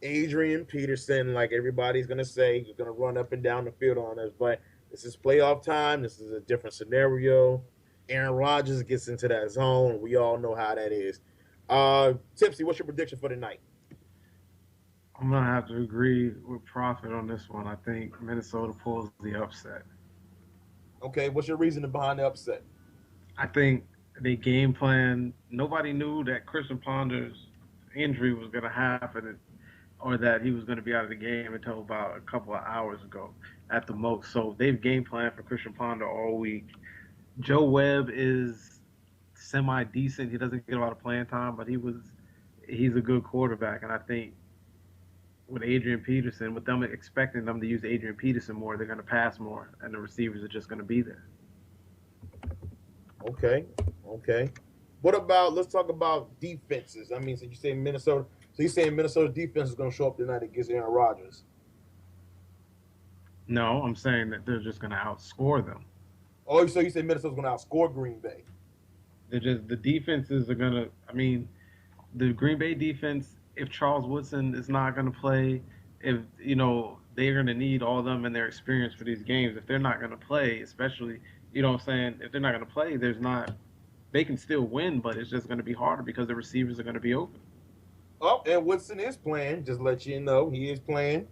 Adrian Peterson. Like everybody's gonna say, he's gonna run up and down the field on us, but. This is playoff time. This is a different scenario. Aaron Rodgers gets into that zone. We all know how that is. Tipsy, what's your prediction for tonight? I'm going to have to agree with Prophet on this one. I think Minnesota pulls the upset. Okay, what's your reasoning behind the upset? I think the game plan, nobody knew that Christian Ponder's injury was going to happen or that he was going to be out of the game until about a couple of hours ago at the most. So they've game planned for Christian Ponder all week. Joe Webb is semi-decent. He doesn't get a lot of playing time, but he's a good quarterback. And I think with Adrian Peterson, with them expecting them to use Adrian Peterson more, they're going to pass more, and the receivers are just going to be there. Okay. What about, let's talk about defenses. I mean, so you're saying Minnesota's defense is going to show up tonight against Aaron Rodgers? No, I'm saying that they're just going to outscore them. Oh, so you say Minnesota's going to outscore Green Bay? The defenses are going to, the Green Bay defense, if Charles Woodson is not going to play, if, they're going to need all of them and their experience for these games. If they're not going to play, especially, if they're not going to play, they can still win, but it's just going to be harder because the receivers are going to be open. Oh, and Woodson is playing. Just let you know, he is playing.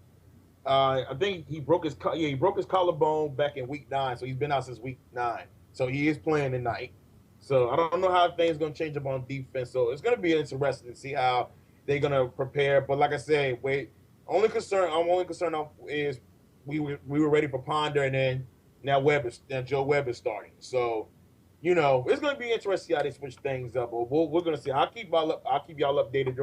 I think he broke his collarbone back in week 9, so he's been out since week 9. So he is playing tonight. So I don't know how things going to change up on defense. So it's going to be interesting to see how they're going to prepare. But like I said, I'm only concerned is we were ready for Ponder, and then now Joe Webb is starting. So it's going to be interesting to see how they switch things up. But we're going to see. I'll keep y'all updated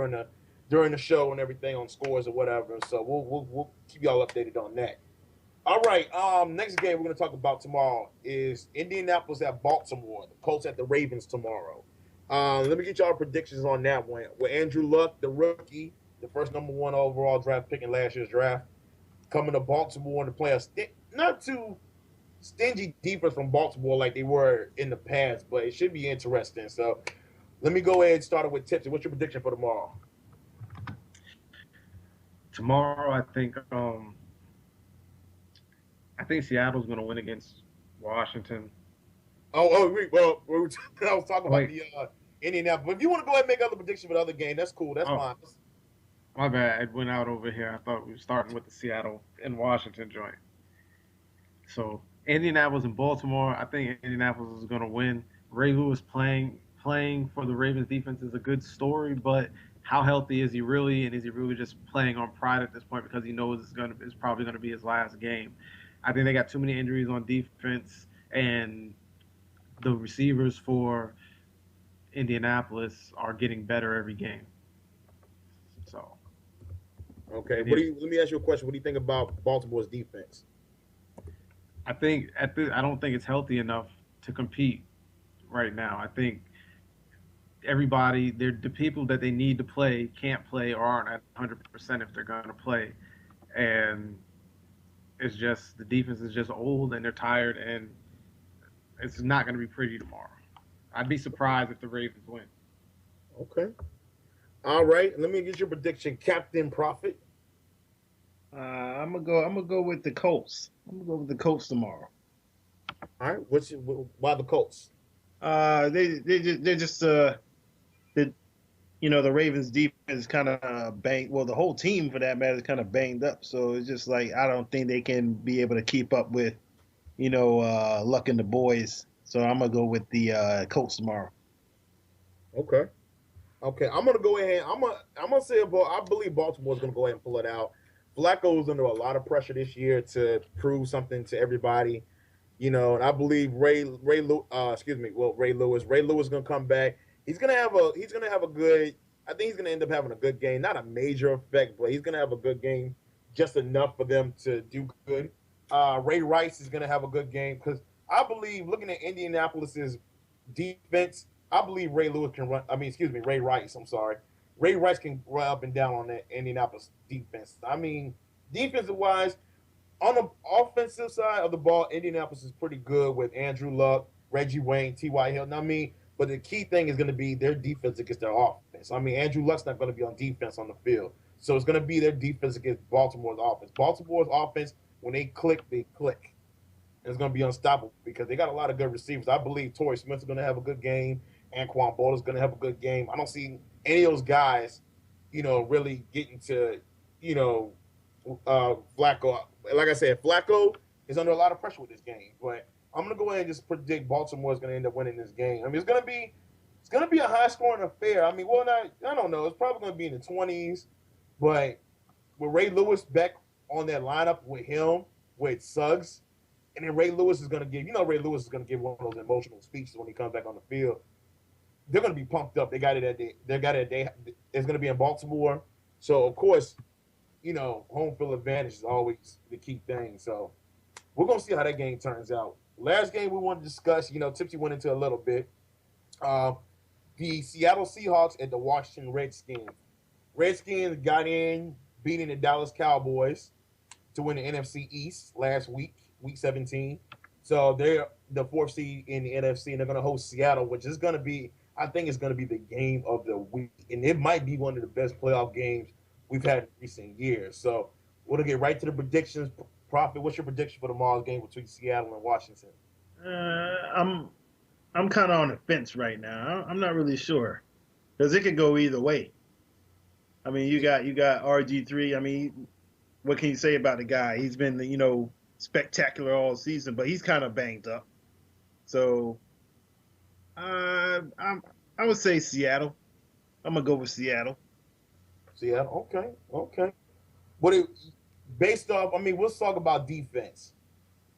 during the show and everything on scores or whatever. So we'll keep y'all updated on that. All right. Next game we're going to talk about tomorrow is Indianapolis at Baltimore. The Colts at the Ravens tomorrow. Let me get y'all predictions on that one. With Andrew Luck, the rookie, the first number 1 overall draft pick in last year's draft, coming to Baltimore to play not too stingy defense from Baltimore like they were in the past, but it should be interesting. So let me go ahead and start it with Tipsy. What's your prediction for tomorrow? Tomorrow, I think Seattle's going to win against Washington. I was talking about the Indianapolis. But if you want to go ahead and make other predictions for the other game, that's cool. That's fine. My bad. It went out over here. I thought we were starting with the Seattle and Washington joint. So Indianapolis and Baltimore, I think Indianapolis is going to win. Ray Lewis playing for the Ravens defense is a good story, but how healthy is he really, and is he really just playing on pride at this point because he knows it's probably going to be his last game? I think they got too many injuries on defense, and the receivers for Indianapolis are getting better every game. So, Okay. Let me ask you a question. What do you think about Baltimore's defense? I think I don't think it's healthy enough to compete right now. I think everybody, the people that they need to play can't play or aren't at 100% if they're going to play, and it's just the defense is just old and they're tired, and it's not going to be pretty tomorrow. I'd be surprised if the Ravens win. Okay. All right. Let me get your prediction, Captain Prophet. I'm gonna go with the Colts. I'm gonna go with the Colts tomorrow. All right. Why the Colts? They're just the the Ravens defense is kind of banged. Well, the whole team for that matter is kind of banged up. So it's just like I don't think they can be able to keep up with Luck and the boys. So I'm gonna go with the Colts tomorrow. Okay. Okay. I'm gonna go ahead. I'm gonna say I believe Baltimore's gonna go ahead and pull it out. Flacco's under a lot of pressure this year to prove something to everybody, and I believe Ray Lewis is gonna come back. He's gonna have a good. I think he's gonna end up having a good game, not a major effect, but he's gonna have a good game, just enough for them to do good. Ray Rice is gonna have a good game because I believe, looking at Indianapolis's defense, I believe Ray Rice. I'm sorry. Ray Rice can run up and down on that Indianapolis defense. I mean, defensive-wise, on the offensive side of the ball, Indianapolis is pretty good with Andrew Luck, Reggie Wayne, T.Y. Hilton. But the key thing is going to be their defense against their offense. Andrew Luck's not going to be on defense on the field. So it's going to be their defense against Baltimore's offense. Baltimore's offense, when they click, they click. And it's going to be unstoppable because they got a lot of good receivers. I believe Torrey Smith is going to have a good game. Anquan Bolt is going to have a good game. I don't see any of those guys, really getting to, Flacco. Like I said, Flacco is under a lot of pressure with this game. But I'm going to go ahead and just predict Baltimore is going to end up winning this game. It's going to be a high-scoring affair. I don't know. It's probably going to be in the 20s. But with Ray Lewis back on that lineup with him, with Suggs, and then Ray Lewis is going to give one of those emotional speeches when he comes back on the field. They're going to be pumped up. They got it at day. It's going to be in Baltimore. So, of course, home field advantage is always the key thing. So, we're going to see how that game turns out. Last game we want to discuss, Tipsy went into a little bit. The Seattle Seahawks at the Washington Redskins. Redskins got in, beating the Dallas Cowboys to win the NFC East last week, Week 17. So, they're the 4th seed in the NFC, and they're going to host Seattle, which is going to be, I think it's going to be the game of the week. And it might be one of the best playoff games we've had in recent years. So we'll get right to the predictions. Prophet, what's your prediction for tomorrow's game between Seattle and Washington? I'm kind of on the fence right now. I'm not really sure because it could go either way. You got RG3. What can you say about the guy? He's been spectacular all season, but he's kind of banged up. So I would say Seattle. I'm gonna go with Seattle. Seattle, okay. Based off, let's talk about defense.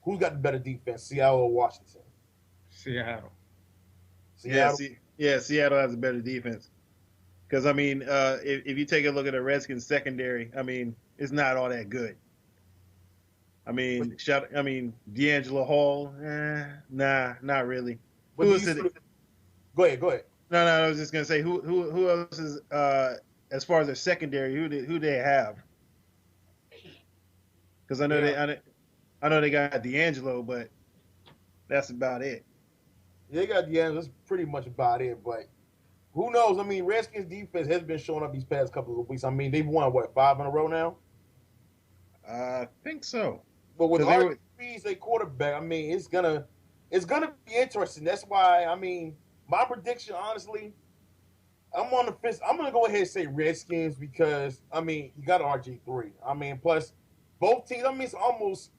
Who's got the better defense, Seattle or Washington? Seattle. Yeah, Seattle has a better defense. Because if you take a look at the Redskins secondary, it's not all that good. D'Angelo Hall, nah, not really. Who is it? Go ahead. No, I was just gonna say who else is as far as their secondary, who they have? Because I know they got D'Angelo, but that's about it. They got D'Angelo. That's pretty much about it. But who knows? Redskins defense has been showing up these past couple of weeks. They've won 5 in a row now. I think so. But with RG3 as a quarterback, it's gonna be interesting. That's why my prediction, honestly, I'm on the fence. I'm gonna go ahead and say Redskins because you got RG3. Plus both teams. It's almost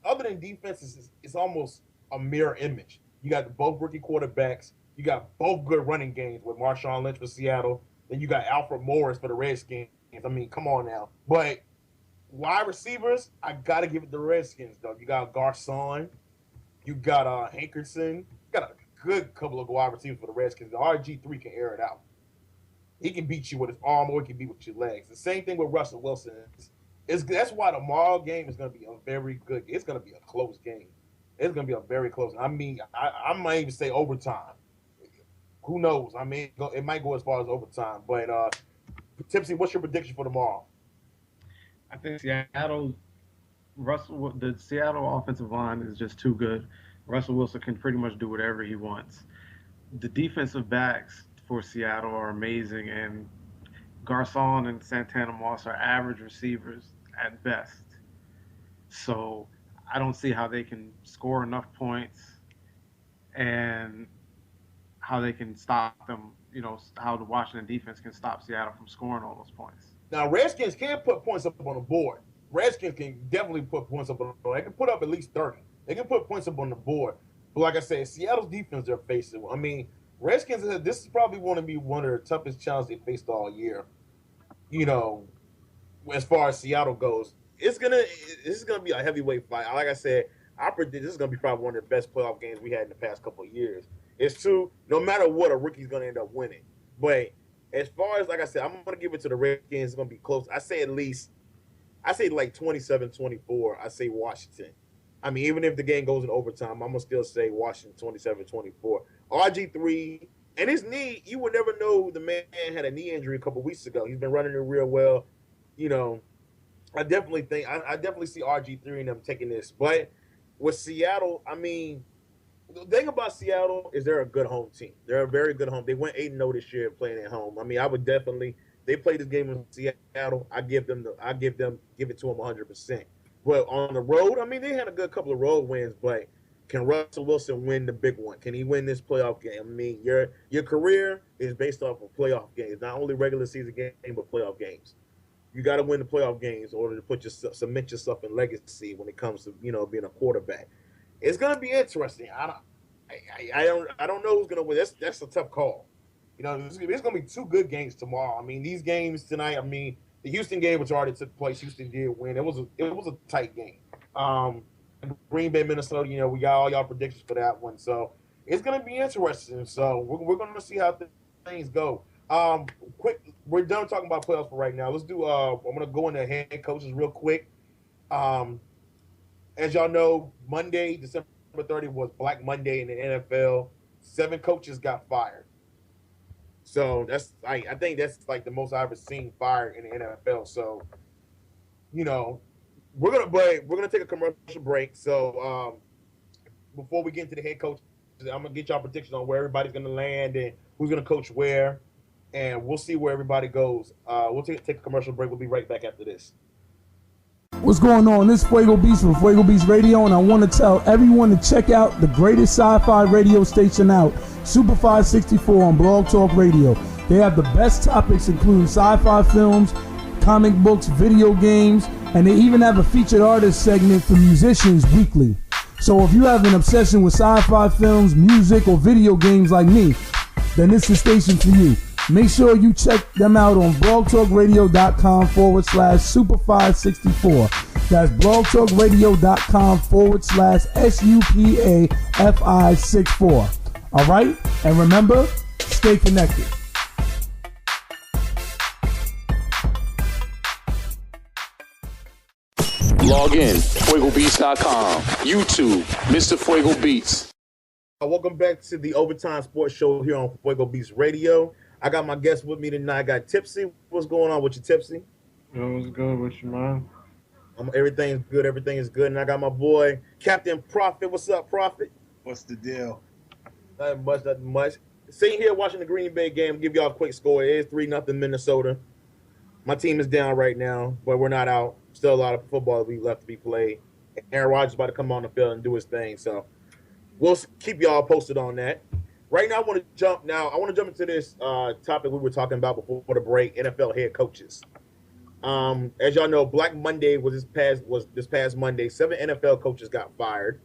other than defenses, it's almost a mirror image. You got both rookie quarterbacks. You got both good running games with Marshawn Lynch for Seattle. Then you got Alfred Morris for the Redskins. Come on now. But Wide receivers, I gotta give it the Redskins though. You got Garcon, you got Hankerson, you got a good couple of wide receivers for the Redskins. The RG3 can air it out. He can beat you with his arm or he can beat with your legs. The same thing with Russell Wilson. That's why tomorrow game is going to be a very good. It's going to be a close game. It's going to be a very close. I mean, I might even say overtime. Who knows? I mean, it might go as far as overtime. But Tipsy, what's your prediction for tomorrow? I think the Seattle offensive line is just too good. Russell Wilson can pretty much do whatever he wants. The defensive backs for Seattle are amazing, and Garcon and Santana Moss are average receivers at best. So I don't see how they can score enough points and how they can stop them, how the Washington defense can stop Seattle from scoring all those points. Now, Redskins can put points up on the board. Redskins can definitely put points up on the board. They can put up at least 30. They can put points up on the board. But like I said, Seattle's defense they're facing, I mean, Redskins, this is probably going to be one of the toughest challenges they faced all year. As far as Seattle goes, this is gonna be a heavyweight fight. Like I said, I predict this is gonna be probably one of the best playoff games we had in the past couple of years. It's true, no matter what, a rookie's gonna end up winning. But as far as, like I said, I'm gonna give it to the Redskins. It's gonna be close. I say like 27-24. I say Washington. I mean, even if the game goes in overtime, I'm gonna still say Washington 27-24. RG3 and his knee, you would never know the man had a knee injury a couple weeks ago. He's been running it real well. I definitely see RG3 and them taking this. But with Seattle, I mean, the thing about Seattle is they're a good home team. They're a very good home. They went 8-0 this year playing at home. I mean, I would definitely, they played this game in Seattle. I give it to them 100%. But on the road, I mean, they had a good couple of road wins, but can Russell Wilson win the big one? Can he win this playoff game? I mean, your career is based off of playoff games, not only regular season game, but playoff games. You got to win the playoff games in order to cement yourself in legacy when it comes to being a quarterback. It's gonna be interesting. I don't know who's gonna win. That's a tough call. It's gonna be two good games tomorrow. I mean, these games tonight. I mean, the Houston game, which already took place, Houston did win. It was a tight game. Green Bay, Minnesota, we got all y'all predictions for that one. So it's going to be interesting. So we're going to see how things go. Quick, we're done talking about playoffs for right now. Let's do, I'm going to go into head coaches real quick. As y'all know, Monday, December 30th was Black Monday in the NFL. 7 coaches got fired. So I think that's like the most I've ever seen fired in the NFL. So, we're gonna take a commercial break. So before we get into the head coach, I'm gonna get y'all predictions on where everybody's gonna land and who's gonna coach where, and we'll see where everybody goes. We'll take a commercial break. We'll be right back after this. What's going on? This is Fuego Beats from Fuego Beats Radio, and I want to tell everyone to check out the greatest sci-fi radio station out, Super 564 on Blog Talk Radio. They have the best topics, including sci-fi films, comic books, video games, and they even have a featured artist segment for musicians weekly. So if you have an obsession with sci-fi films, music, or video games like me, then this is the station for you. Make sure you check them out on blogtalkradio.com/Super564. That's blogtalkradio.com/SUPAFI64. All right? And remember, stay connected. Log in, FuegoBeats.com, YouTube, Mr. Fuego Beats. Welcome back to the Overtime Sports Show here on Fuego Beats Radio. I got my guest with me tonight. I got Tipsy. What's going on with you, Tipsy? What's good with you, man? Everything's good. Everything is good. And I got my boy, Captain Prophet. What's up, Prophet? What's the deal? Nothing much. Sitting here watching the Green Bay game, give y'all a quick score. It is 3-0 Minnesota. My team is down right now, but we're not out. Still a lot of football left to be played. Aaron Rodgers is about to come on the field and do his thing. So we'll keep y'all posted on that. Right now, I want to jump into this topic we were talking about before the break, NFL head coaches. As y'all know, Black Monday was this past Monday. 7 NFL coaches got fired.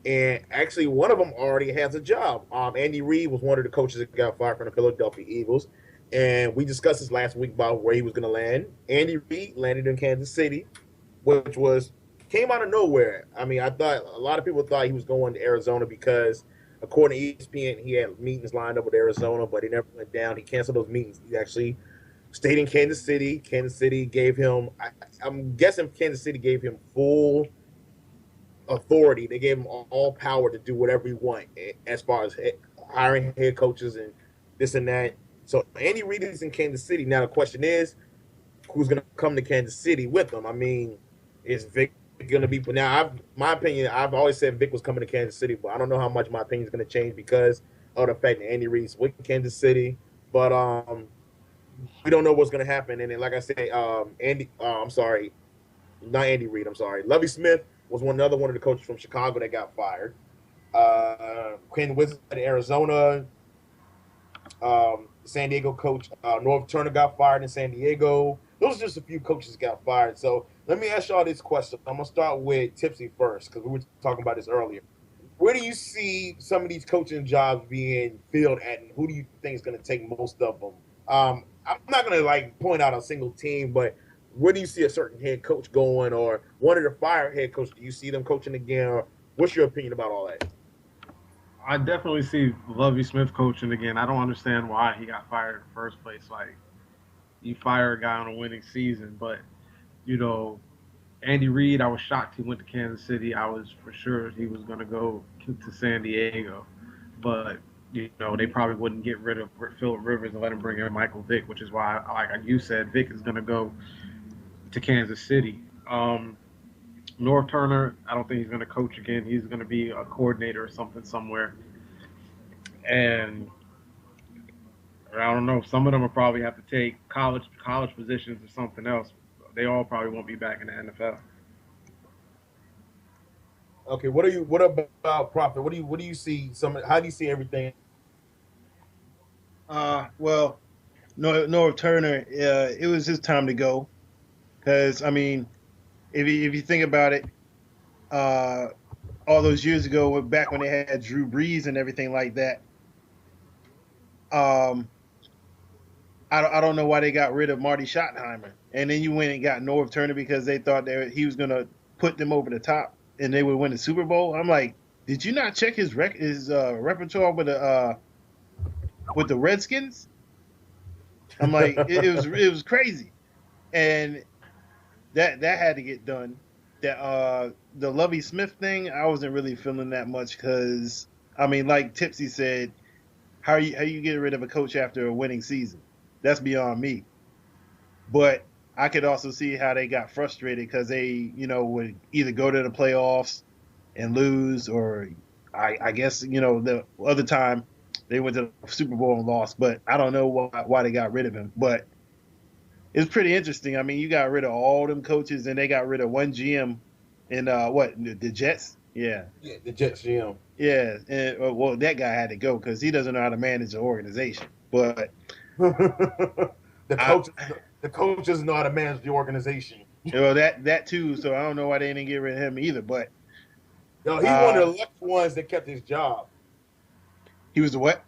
And actually, one of them already has a job. Andy Reid was one of the coaches that got fired from the Philadelphia Eagles. And we discussed this last week about where he was going to land. Andy Reid landed in Kansas City. which was came out of nowhere. I mean, I thought a lot of people thought he was going to Arizona because, according to ESPN, he had meetings lined up with Arizona, but he never went down. He canceled those meetings. He actually stayed in Kansas City. Kansas City gave him, I'm guessing Kansas City gave him full authority. They gave him all power to do whatever he want as far as hiring head coaches and this and that. So Andy Reid is in Kansas City. Now the question is, who's going to come to Kansas City with him? I mean, is Vic going to be? Now, my opinion, I've always said Vic was coming to Kansas City, but I don't know how much my opinion is going to change because of the fact that Andy Reid's with Kansas City. But we don't know what's going to happen. And then, like I said, not Andy Reid. I'm sorry, Lovie Smith was another one of the coaches from Chicago that got fired. Quinn Wizard in Arizona. San Diego coach Norv Turner got fired in San Diego. Those are just a few coaches that got fired. So let me ask y'all this question. I'm going to start with Tipsy first because we were talking about this earlier. Where do you see some of these coaching jobs being filled at, and who do you think is going to take most of them? I'm not going to point out a single team, but where do you see a certain head coach going, or one of the fired head coaches? Do you see them coaching again, or what's your opinion about all that? I definitely see Lovie Smith coaching again. I don't understand why he got fired in the first place. Like, you fire a guy on a winning season, but, Andy Reid, I was shocked he went to Kansas City. I was for sure he was going to go to San Diego, but, they probably wouldn't get rid of Phillip Rivers and let him bring in Michael Vick, which is why, like you said, Vick is going to go to Kansas City. Norv Turner, I don't think he's going to coach again. He's going to be a coordinator or something somewhere. And I don't know. Some of them will probably have to take college positions or something else. They all probably won't be back in the NFL. Okay, what about Prophet? What do you see? How do you see everything? Well, Norv Turner, it was his time to go, because I mean, if you think about it, all those years ago, back when they had Drew Brees and everything like that, I don't know why they got rid of Marty Schottenheimer, and then you went and got Norv Turner because they thought that he was going to put them over the top and they would win the Super Bowl. I'm like, did you not check his repertoire with the Redskins? I'm like, it was crazy, and that had to get done. That the Lovie Smith thing, I wasn't really feeling that much because, I mean, like Tipsy said, how you get rid of a coach after a winning season? That's beyond me. But I could also see how they got frustrated because they, would either go to the playoffs and lose, or I guess, the other time they went to the Super Bowl and lost. But I don't know why they got rid of him. But it's pretty interesting. I mean, you got rid of all them coaches, and they got rid of one GM in the Jets? Yeah. Yeah, the Jets GM. Yeah, and well, that guy had to go because he doesn't know how to manage the organization. But the coach doesn't know how to manage the organization. Well, that too. So I don't know why they didn't get rid of him either. But no, he's one of the lucky ones that kept his job. He was the what?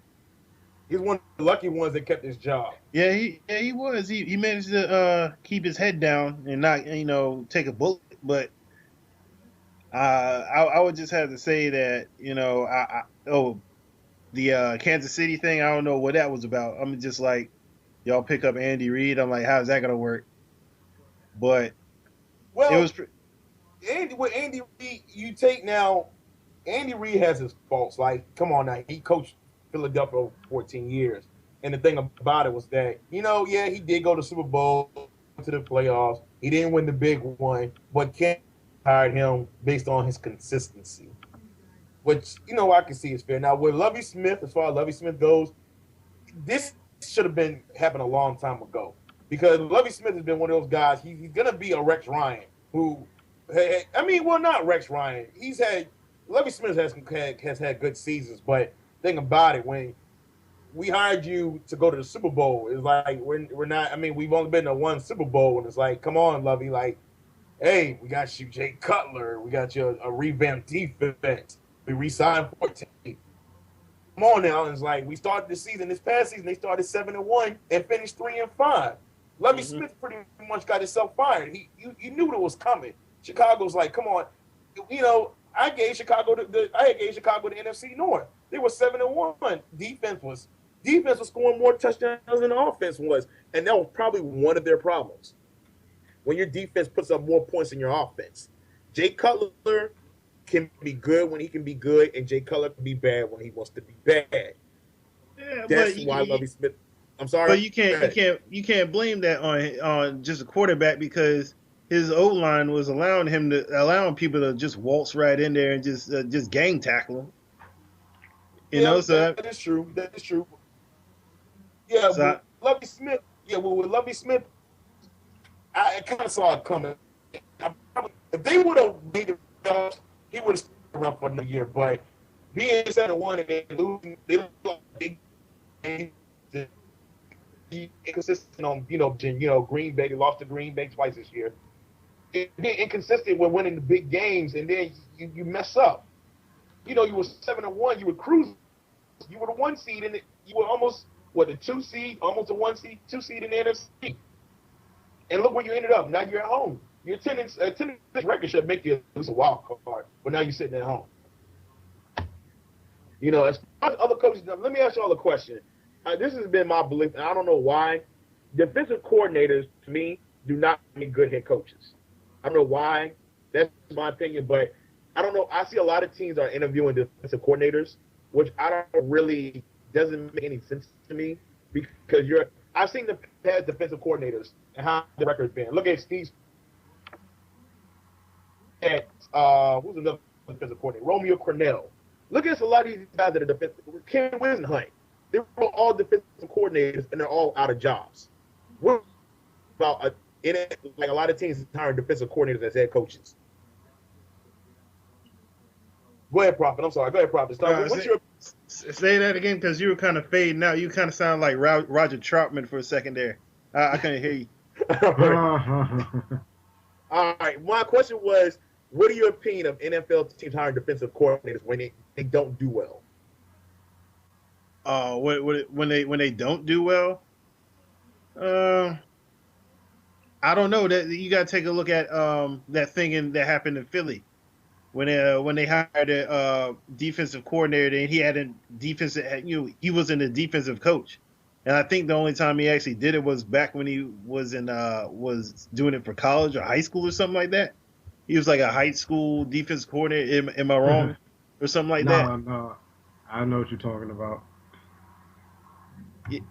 He's one of the lucky ones that kept his job. Yeah, he was. He managed to keep his head down and not take a bullet. But I would just have to say that the Kansas City thing, I don't know what that was about. I'm just like, y'all pick up Andy Reid. I'm like, how's that gonna work? But it was. With Andy Reid, you take now. Andy Reid has his faults. Like, come on now, he coached Philadelphia over 14 years, and the thing about it was that he did go to Super Bowl, to the playoffs. He didn't win the big one, but Ken hired him based on his consistency, which I can see is fair. Now with Lovie Smith, as far as Lovie Smith goes, this should have been happened a long time ago because Lovie Smith has been one of those guys. He's gonna be a Rex Ryan not Rex Ryan. Lovie Smith has had good seasons, but think about it, when we hired you to go to the Super Bowl, it's like we're not. I mean, we've only been to one Super Bowl, and it's like, come on, Lovie, like, hey, we got you Jay Cutler, we got you a revamped defense, we re-signed 14. Come on now, and it's like we started the season. This past season, they started 7-1 and finished 3-5. Lovie Smith pretty much got himself fired. You knew it was coming. Chicago's like, come on, I gave Chicago the NFC North. They were 7-1. Defense was scoring more touchdowns than the offense was, and that was probably one of their problems. When your defense puts up more points than your offense, Jay Cutler can be good when he can be good, and Jay Cutler can be bad when he wants to be bad. Yeah, That's why Lovie Smith. I'm sorry, but you can't blame that on just a quarterback, because his O line was allowing people to just waltz right in there and just gang tackle him. That is true. That is true. Yeah, so Lovie Smith. Yeah, well, with Lovie Smith, I kind of saw it coming. If they would have made it, he would have stayed around for another year. But being 7-1 and they lost big games. Inconsistent on Green Bay. They lost to Green Bay twice this year. Being inconsistent when winning the big games, and then you mess up. You were 7-1. You were cruising. You were the 1 seed, and you were almost the 2 seed, almost a 1 seed, 2 seed in the NFC. And look where you ended up. Now you're at home. Your attendance record should make you lose a wild card, but now you're sitting at home. As far as other coaches, let me ask you all a question. This has been my belief, and I don't know why. Defensive coordinators, to me, do not make good head coaches. I don't know why. That's my opinion, but I don't know. I see a lot of teams are interviewing defensive coordinators, which doesn't make any sense to me, because I've seen the past defensive coordinators and how the record's been. Look at Steve. Who's another defensive coordinator? Romeo Cornell. Look at a lot of these guys that are defensive. Ken Wisenhunt. They were all defensive coordinators, and they're all out of jobs. What about like a lot of teams hiring defensive coordinators as head coaches? Go ahead, Prophet. I'm sorry. Go ahead, Prophet. Say that again, because you were kind of fading out. You kind of sound like Roger Troutman for a second there. I couldn't hear you. All right. My question was, what are your opinion of NFL teams hiring defensive coordinators when they don't do well? When they don't do well, I don't know. That you got to take a look at that thing that happened in Philly when they hired a defensive coordinator, and he had a defensive. He wasn't a defensive coach, and I think the only time he actually did it was back when he was doing it for college or high school or something like that. He was like a high school defensive coordinator. Am I wrong, or something like that? No, I know what you're talking about.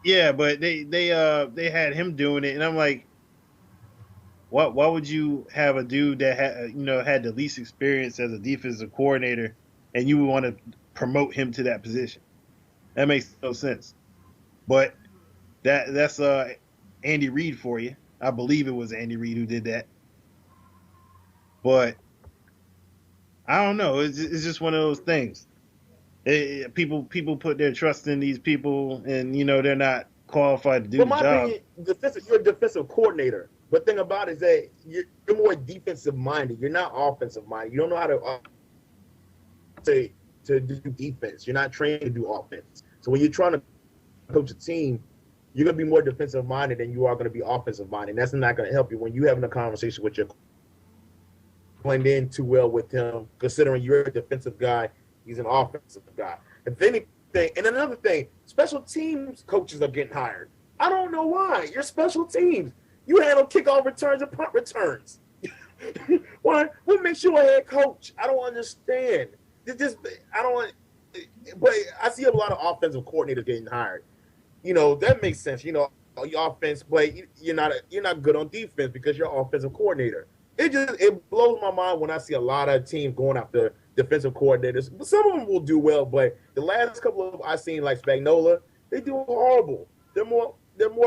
Yeah, but they had him doing it, and I'm like, why would you have a dude that had the least experience as a defensive coordinator, and you would want to promote him to that position? That makes no sense. But that's Andy Reid for you. I believe it was Andy Reid who did that. But I don't know. It's just one of those things. People put their trust in these people, and they're not qualified to do the job. Opinion, you're a defensive coordinator, but the thing about it is that you're more defensive minded. You're not offensive minded. You don't know how to do defense. You're not trained to do offense. So when you're trying to coach a team, you're gonna be more defensive minded than you are gonna be offensive minded. And that's not gonna help you when you're having a conversation with your blend in too well with him, considering you're a defensive guy. He's an offensive guy. If anything, and another thing, special teams coaches are getting hired. I don't know why. You're special teams. You handle kickoff returns and punt returns. What makes you a head coach? I don't understand. But I see a lot of offensive coordinators getting hired. That makes sense. Your offense play. You're not good on defense because you're an offensive coordinator. It blows my mind when I see a lot of teams going after defensive coordinators. But some of them will do well, but the last couple of I've seen, like Spagnuolo, they do horrible. They're more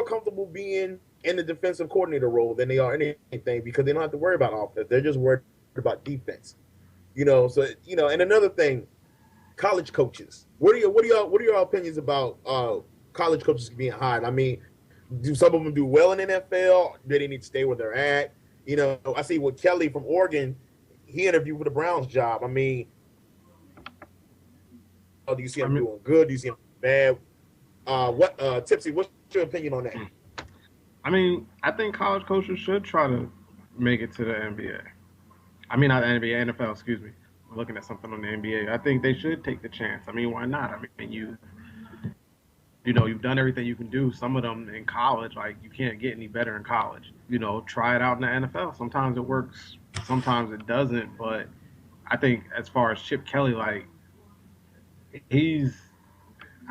comfortable being in the defensive coordinator role than they are anything, because they don't have to worry about offense. They're just worried about defense. And another thing, college coaches. What are your opinions about college coaches being hired? I mean, do some of them do well in the NFL? Do they need to stay where they're at? I see with Kelly from Oregon, he interviewed for the Browns job. I mean, do you see him doing good? Do you see him bad? Tipsy, what's your opinion on that? I mean, I think college coaches should try to make it to the NBA. I mean, not NBA, NFL, excuse me. I'm looking at something on the NBA. I think they should take the chance. I mean, why not? I mean, you've done everything you can do. Some of them in college, like you can't get any better in college. Try it out in the NFL. Sometimes it works, sometimes it doesn't. But I think as far as Chip Kelly, like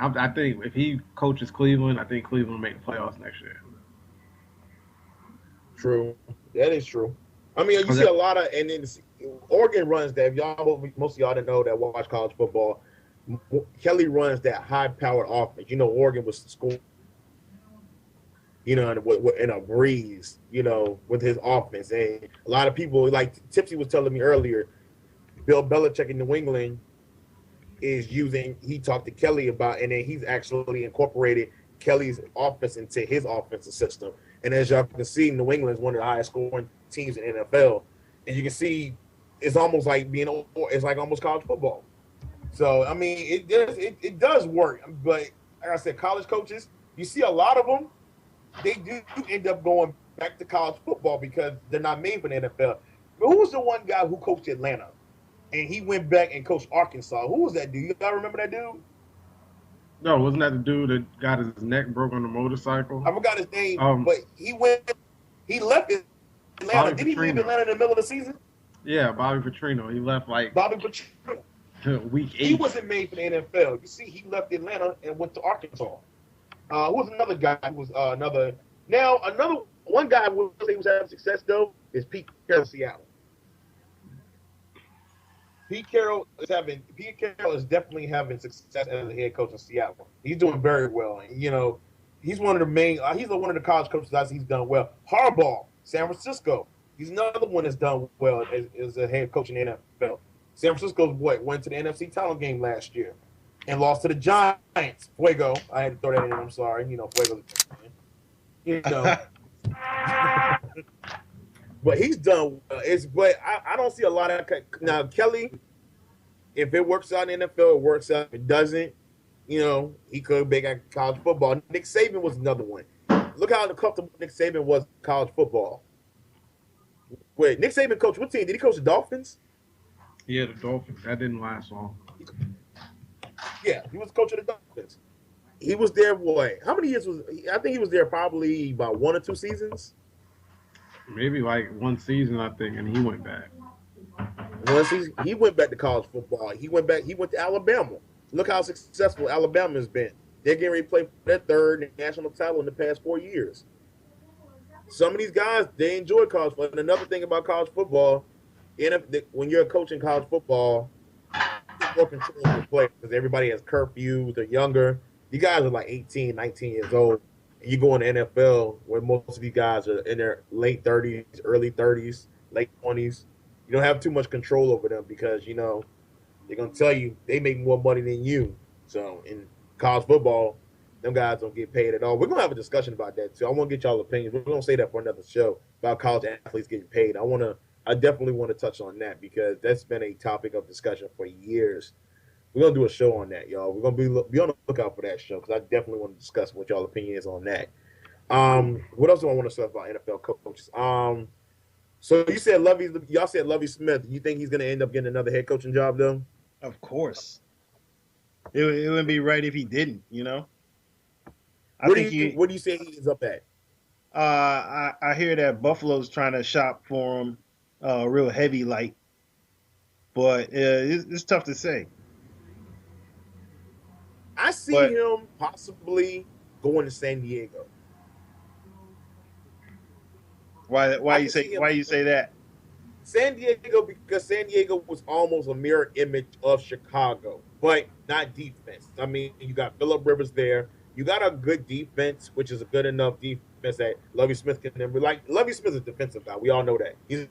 I think if he coaches Cleveland, I think Cleveland will make the playoffs next year. True, that is true. I mean, you see a lot of, and then Oregon runs that. If most of y'all didn't know that watch college football. Kelly runs that high-powered offense. Oregon was scoring, in a breeze, with his offense. And a lot of people, like Tipsy was telling me earlier, Bill Belichick in New England he talked to Kelly about, and then he's actually incorporated Kelly's offense into his offensive system. And as y'all can see, New England is one of the highest scoring teams in the NFL. And you can see it's almost like almost college football. So, I mean, it does work. But like I said, college coaches, you see a lot of them, they do end up going back to college football because they're not made for the NFL. But who was the one guy who coached Atlanta? And he went back and coached Arkansas. Who was that dude? You guys remember that dude? No, wasn't that the dude that got his neck broke on the motorcycle? I forgot his name, but he left Atlanta. Did he leave Atlanta in the middle of the season? Yeah, Bobby Petrino. He left Bobby Petrino. week 8. He wasn't made for the NFL. You see, he left Atlanta and went to Arkansas. Who was another guy who was another one guy who was having success though is Pete Carroll, Seattle. Pete Carroll is definitely having success as a head coach in Seattle. He's doing very well, and he's one of the main. He's one of the college coaches that he's done well. Harbaugh, San Francisco. He's another one that's done well as a head coach in the NFL. San Francisco's went to the NFC title game last year and lost to the Giants. Fuego. I had to throw that in. I'm sorry. Fuego's but he's done well. But I don't see a lot of now Kelly. If it works out in the NFL, it works out. If it doesn't, he could make out college football. Nick Saban was another one. Look how comfortable Nick Saban was in college football. Wait, Nick Saban coached what team? Did he coach the Dolphins? Yeah, the Dolphins. That didn't last long. Yeah, he was coach of the Dolphins. He was there, how many years I think he was there probably about 1 or 2 seasons. Maybe like 1 season, I think, and he went back. He went back to college football. He went to Alabama. Look how successful Alabama has been. They're getting ready to play for their 3rd national title in the past 4 years. Some of these guys, they enjoy college football. And another thing about college football, when you're coaching college football, there's more control of the players because everybody has curfews. They're younger. You guys are like 18, 19 years old. And you go in the NFL where most of these guys are in their late 30s, early 30s, late 20s. You don't have too much control over them because, they're going to tell you they make more money than you. So in college football, them guys don't get paid at all. We're going to have a discussion about that, too. I want to get y'all opinions. We're going to say that for another show about college athletes getting paid. I definitely want to touch on that because that's been a topic of discussion for years. We're going to do a show on that, y'all. We're going to be on the lookout for that show because I definitely want to discuss what y'all opinion is on that. What else do I want to say about NFL coaches? So y'all said Lovie Smith. You think he's going to end up getting another head coaching job, though? Of course. It wouldn't be right if he didn't, What do you say he is up at? I hear that Buffalo's trying to shop for him real heavy light, but it's tough to say. I see him possibly going to San Diego. Why you say that? San Diego, because San Diego was almost a mirror image of Chicago, but not defense. I mean, you got Phillip Rivers there. You got a good defense, which is a good enough defense that Lovie Smith can never like. Lovie Smith is a defensive guy. We all know that. He's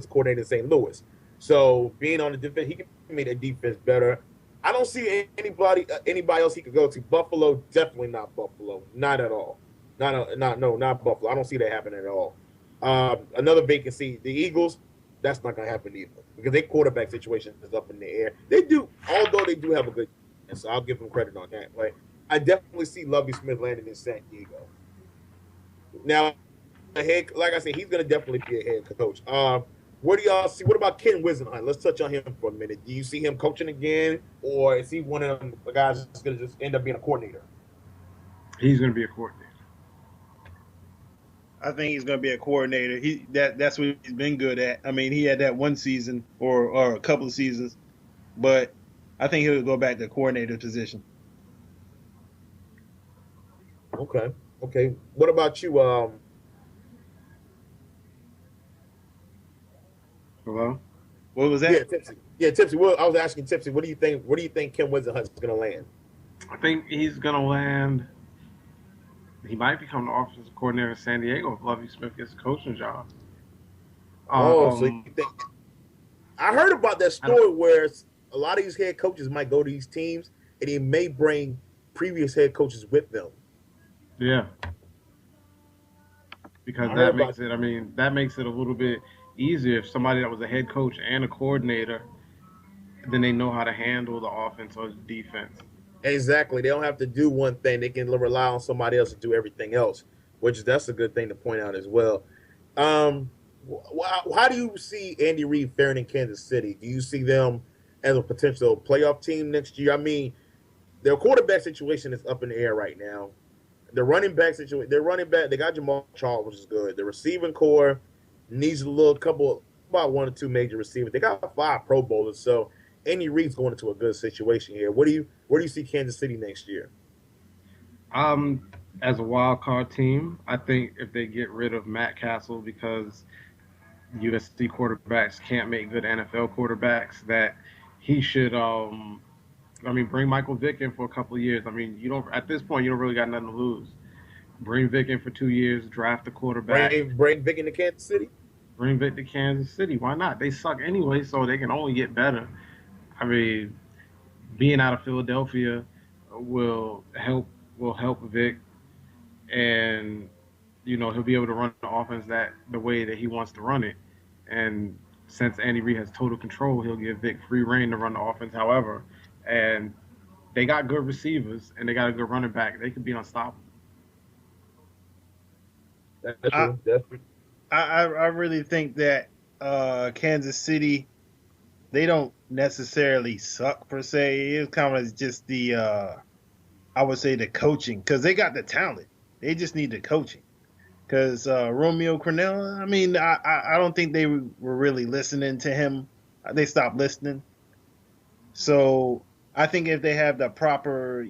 coordinator in St. Louis. So being on the defense, he can make the defense better. I don't see anybody else he could go to. Buffalo, definitely not Buffalo. Not at all. Not Buffalo. I don't see that happening at all. Another vacancy, the Eagles, that's not going to happen either because their quarterback situation is up in the air. Although they do have a good, and so I'll give them credit on that. But I definitely see Lovie Smith landing in San Diego. Now, like I said, he's going to definitely be a head coach. Where do y'all see? What about Ken Wisenhunt? Let's touch on him for a minute. Do you see him coaching again, or is he one of them guys that's going to just end up being a coordinator? He's going to be a coordinator. I think he's going to be a coordinator. That's what he's been good at. I mean, he had that one season or a couple of seasons, but I think he'll go back to coordinator position. Okay. What about you? Hello? What was that? Yeah, Tipsy. Tipsy. Well, I was asking Tipsy. What do you think? Where do you think Ken Wisenhunt's going to land? I think he's going to land. He might become the offensive coordinator in San Diego if Lovie Smith gets a coaching job. So you think? I heard about that story where a lot of these head coaches might go to these teams, and he may bring previous head coaches with them. Yeah. Because that makes it a little bit easier if somebody that was a head coach and a coordinator, then they know how to handle the offense or the defense. Exactly. They don't have to do one thing. They can rely on somebody else to do everything else, that's a good thing to point out as well. How do you see Andy Reid faring in Kansas City? Do you see them as a potential playoff team next year? I mean, their quarterback situation is up in the air right now. The running back situation, they got Jamal Charles, which is good. The receiving core needs about one or two major receivers. They got 5 Pro Bowlers, so Andy Reid's going into a good situation here. Where do you see Kansas City next year? As a wild card team, I think if they get rid of Matt Castle because USC quarterbacks can't make good NFL quarterbacks, that he should bring Michael Vick in for a couple of years. I mean, at this point you don't really got nothing to lose. Bring Vick in for 2 years, draft a quarterback. Bring Vick into Kansas City? Bring Vick to Kansas City. Why not? They suck anyway, so they can only get better. I mean, being out of Philadelphia will help Vic, and he'll be able to run the offense the way that he wants to run it. And since Andy Reid has total control, he'll give Vic free reign to run the offense. However, and they got good receivers and they got a good running back. They could be unstoppable. That's true. I really think that Kansas City, they don't necessarily suck per se. It's kind of just the I would say the coaching, because they got the talent. They just need the coaching. Because Romeo Crennel, I mean, I don't think they were really listening to him. They stopped listening. So I think if they have the proper,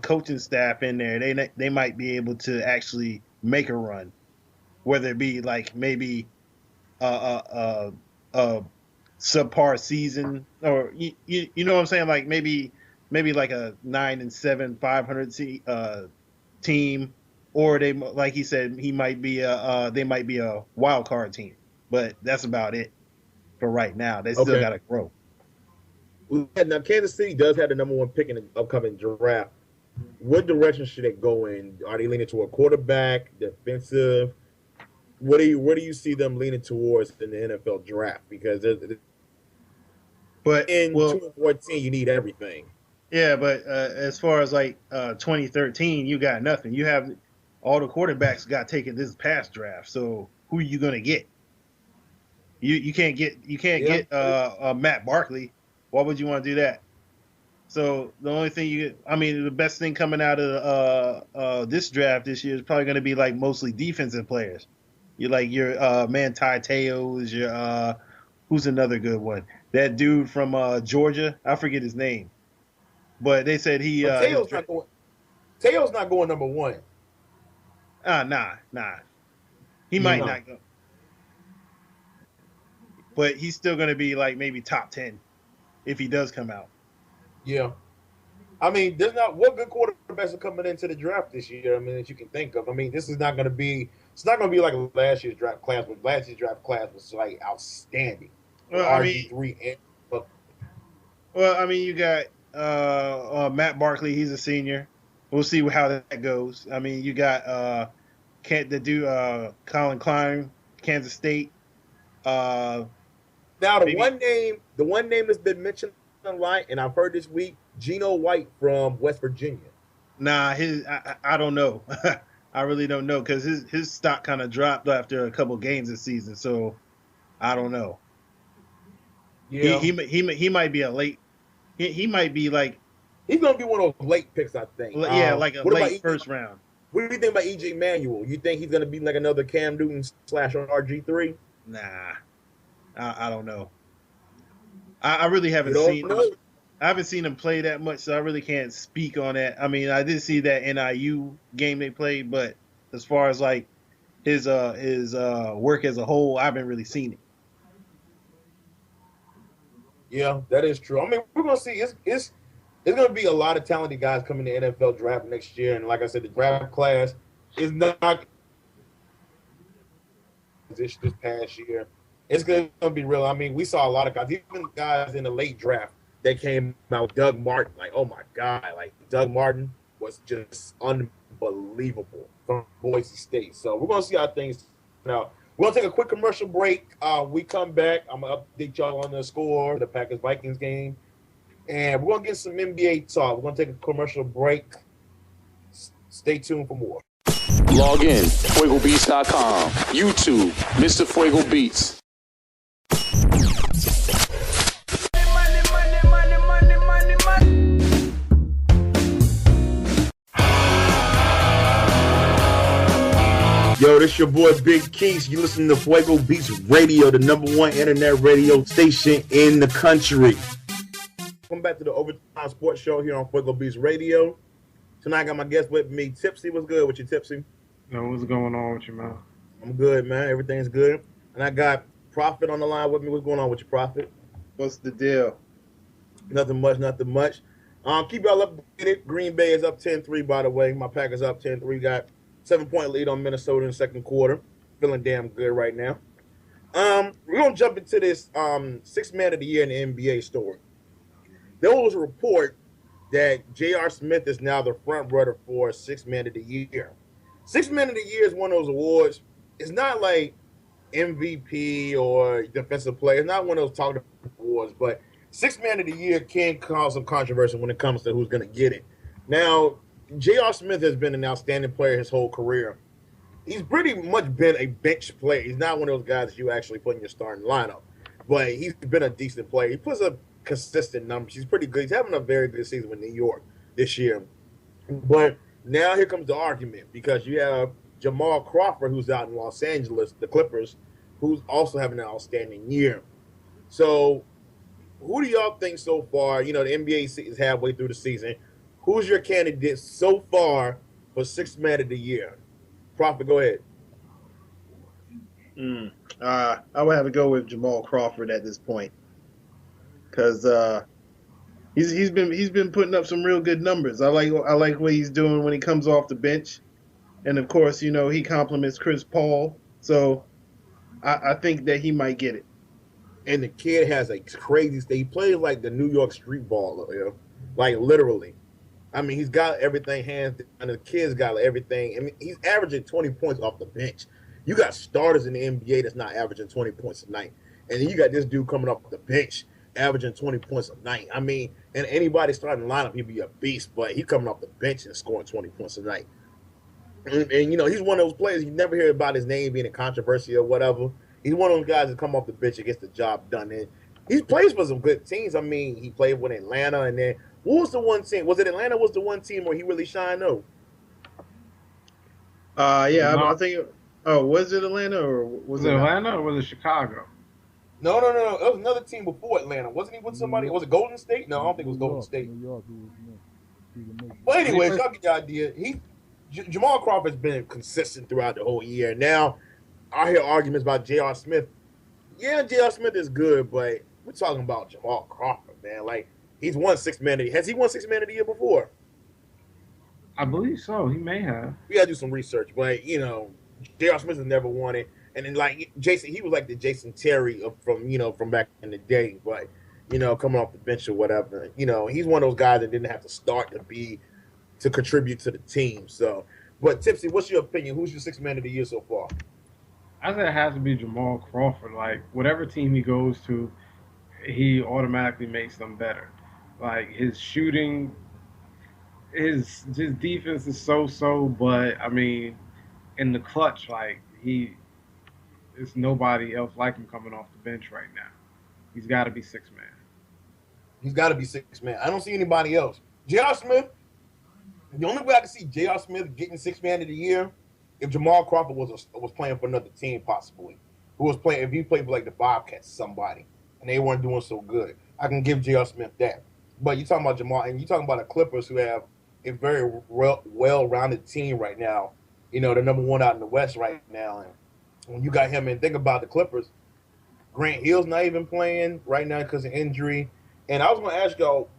coaching staff in there, they might be able to actually make a run, whether it be like maybe a subpar season, or you know what I'm saying, like maybe like a 9-7, 500 team, or they, like he said, they might be a wild card team, but that's about it for right now. They still got to grow. Now, Kansas City does have the number 1 pick in the upcoming draft. What direction should it go in? Are they leaning toward quarterback, defensive? Where do you see them leaning towards in the NFL draft? Because in 2014, you need everything. Yeah, but as far as like 2013, you got nothing. You have all the quarterbacks got taken this past draft. So who are you gonna get? You can't get Matt Barkley. Why would you want to do that? So the only thing the best thing coming out of this draft this year is probably going to be like mostly defensive players. You like your Manti Te'os, your who's another good one? That dude from Georgia, I forget his name, but they said he. Te'o's not going number 1. Nah. He might not go, but he's still going to be like maybe top 10 if he does come out. Yeah. I mean, what good quarterbacks are coming into the draft this year, that you can think of. I mean, it's not going to be like last year's draft class, but last year's draft class was like outstanding. Well, you got Matt Barkley, he's a senior. We'll see how that goes. I mean, you got Colin Klein, Kansas State. Now the one name that's been mentioned online, and I've heard this week, Geno White from West Virginia. Nah, I don't know. I really don't know, because his stock kind of dropped after a couple games this season. So I don't know. Yeah, He might be a late. He might be like he's gonna be one of those late picks, I think. yeah, like a What about late first round. what do you think about EJ Manuel? You think he's gonna be like another Cam Newton / RG3? Nah, I don't know. I really You haven't don't seen. know. I haven't seen him play that much, so I really can't speak on that. I mean, I did see that NIU game they played, but as far as like his work as a whole, I haven't really seen it. Yeah, that is true. I mean, we're gonna see. It's gonna be a lot of talented guys coming to the NFL draft next year, and like I said, the draft class is not this past year. It's gonna be real. I mean, we saw a lot of guys, even guys in the late draft that came out. Doug Martin, like, oh my god, like Doug Martin was just unbelievable from Boise State. So we're gonna see how things turn out. We're gonna take a quick commercial break. We come back. I'm gonna update y'all on the score, the Packers Vikings game, and we're gonna get some NBA talk. We're gonna take a commercial break. Stay tuned for more. Log in, FuegoBeats.com, YouTube, Mr. Fuego Beats. Yo, this your boy Big Keys. You listen to Fuego Beats Radio, the #1 internet radio station in the country. Welcome back to the Overtime Sports Show here on Fuego Beats Radio. Tonight I got my guest with me, Tipsy. What's good with you, Tipsy? Yo, what's going on with you, man? I'm good, man. Everything's good. And I got Prophet on the line with me. What's going on with you, Prophet? What's the deal? Nothing much, nothing much. Keep y'all updated. Green Bay is up 10-3, by the way. My Packers up 10-3. Got 7-point lead on Minnesota in the second quarter. Feeling damn good right now. We're going to jump into this sixth man of the year in the NBA story. There was a report that J.R. Smith is now the front runner for sixth man of the year. Sixth man of the year is one of those awards. It's not like MVP or defensive player. It's not one of those talked about awards, but sixth man of the year can cause some controversy when it comes to who's going to get it. Now, J.R. Smith has been an outstanding player his whole career. He's pretty much been a bench player. He's not one of those guys that you actually put in your starting lineup, but he's been a decent player. He puts up consistent numbers. He's pretty good. He's having a very good season with New York this year. But now here comes the argument, because you have Jamal Crawford, who's out in Los Angeles, the Clippers, who's also having an outstanding year. So who do y'all think so far? You know, the NBA is halfway through the season. Who's your candidate so far for sixth man of the year? Prophet, go ahead. I would have to go with Jamal Crawford at this point, because he's been putting up some real good numbers. I like what he's doing when he comes off the bench, and of course, you know, he compliments Chris Paul. So I think that he might get it. And the kid has a crazy state. He plays like the New York street baller, you know? Like literally. I mean, he's got everything hands down, and the kid's got everything. I mean, he's averaging 20 points off the bench. You got starters in the NBA that's not averaging 20 points a night. And then you got this dude coming off the bench averaging 20 points a night. I mean, and anybody starting lineup, he'd be a beast, but he's coming off the bench and scoring 20 points a night. And you know, he's one of those players, you never hear about his name being a controversy or whatever. He's one of those guys that come off the bench and gets the job done. And he plays for some good teams. I mean, he played with Atlanta, and then what was the one team? Was it Atlanta was the one team where he really shined, though? Yeah, I think. Oh, was it Atlanta or was it Atlanta or was it Chicago? No. It was another team before Atlanta. Wasn't he with somebody? Was it Golden State? No, I don't think it was Golden State. New York. But anyways, y'all get the idea. Jamal Crawford's been consistent throughout the whole year. Now, I hear arguments about J.R. Smith. Yeah, J.R. Smith is good, but we're talking about Jamal Crawford, man. Like, he's won sixth man of the year. Has he won sixth man of the year before? I believe so. He may have. We gotta do some research, but you know, J.R. Smith has never won it. And then like Jason, he was like the Jason Terry from back in the day, but you know, coming off the bench or whatever. You know, he's one of those guys that didn't have to start to contribute to the team. So, but Tipsy, what's your opinion? Who's your sixth man of the year so far? I say it has to be Jamal Crawford. Like, whatever team he goes to, he automatically makes them better. Like, his shooting, his defense is so-so, but, I mean, in the clutch, like, he it's nobody else like him coming off the bench right now. He's got to be six man. He's got to be six man. I don't see anybody else. J.R. Smith. The only way I can see J.R. Smith getting six man of the year if Jamal Crawford was playing for another team, possibly. Who was playing if he played for like the Bobcats, somebody, and they weren't doing so good. I can give J.R. Smith that. But you're talking about Jamal, and you're talking about the Clippers, who have a very well-rounded team right now. You know, they're number one out in the West right now. And when you got him, and think about the Clippers, Grant Hill's not even playing right now because of injury. And I was going to ask y'all,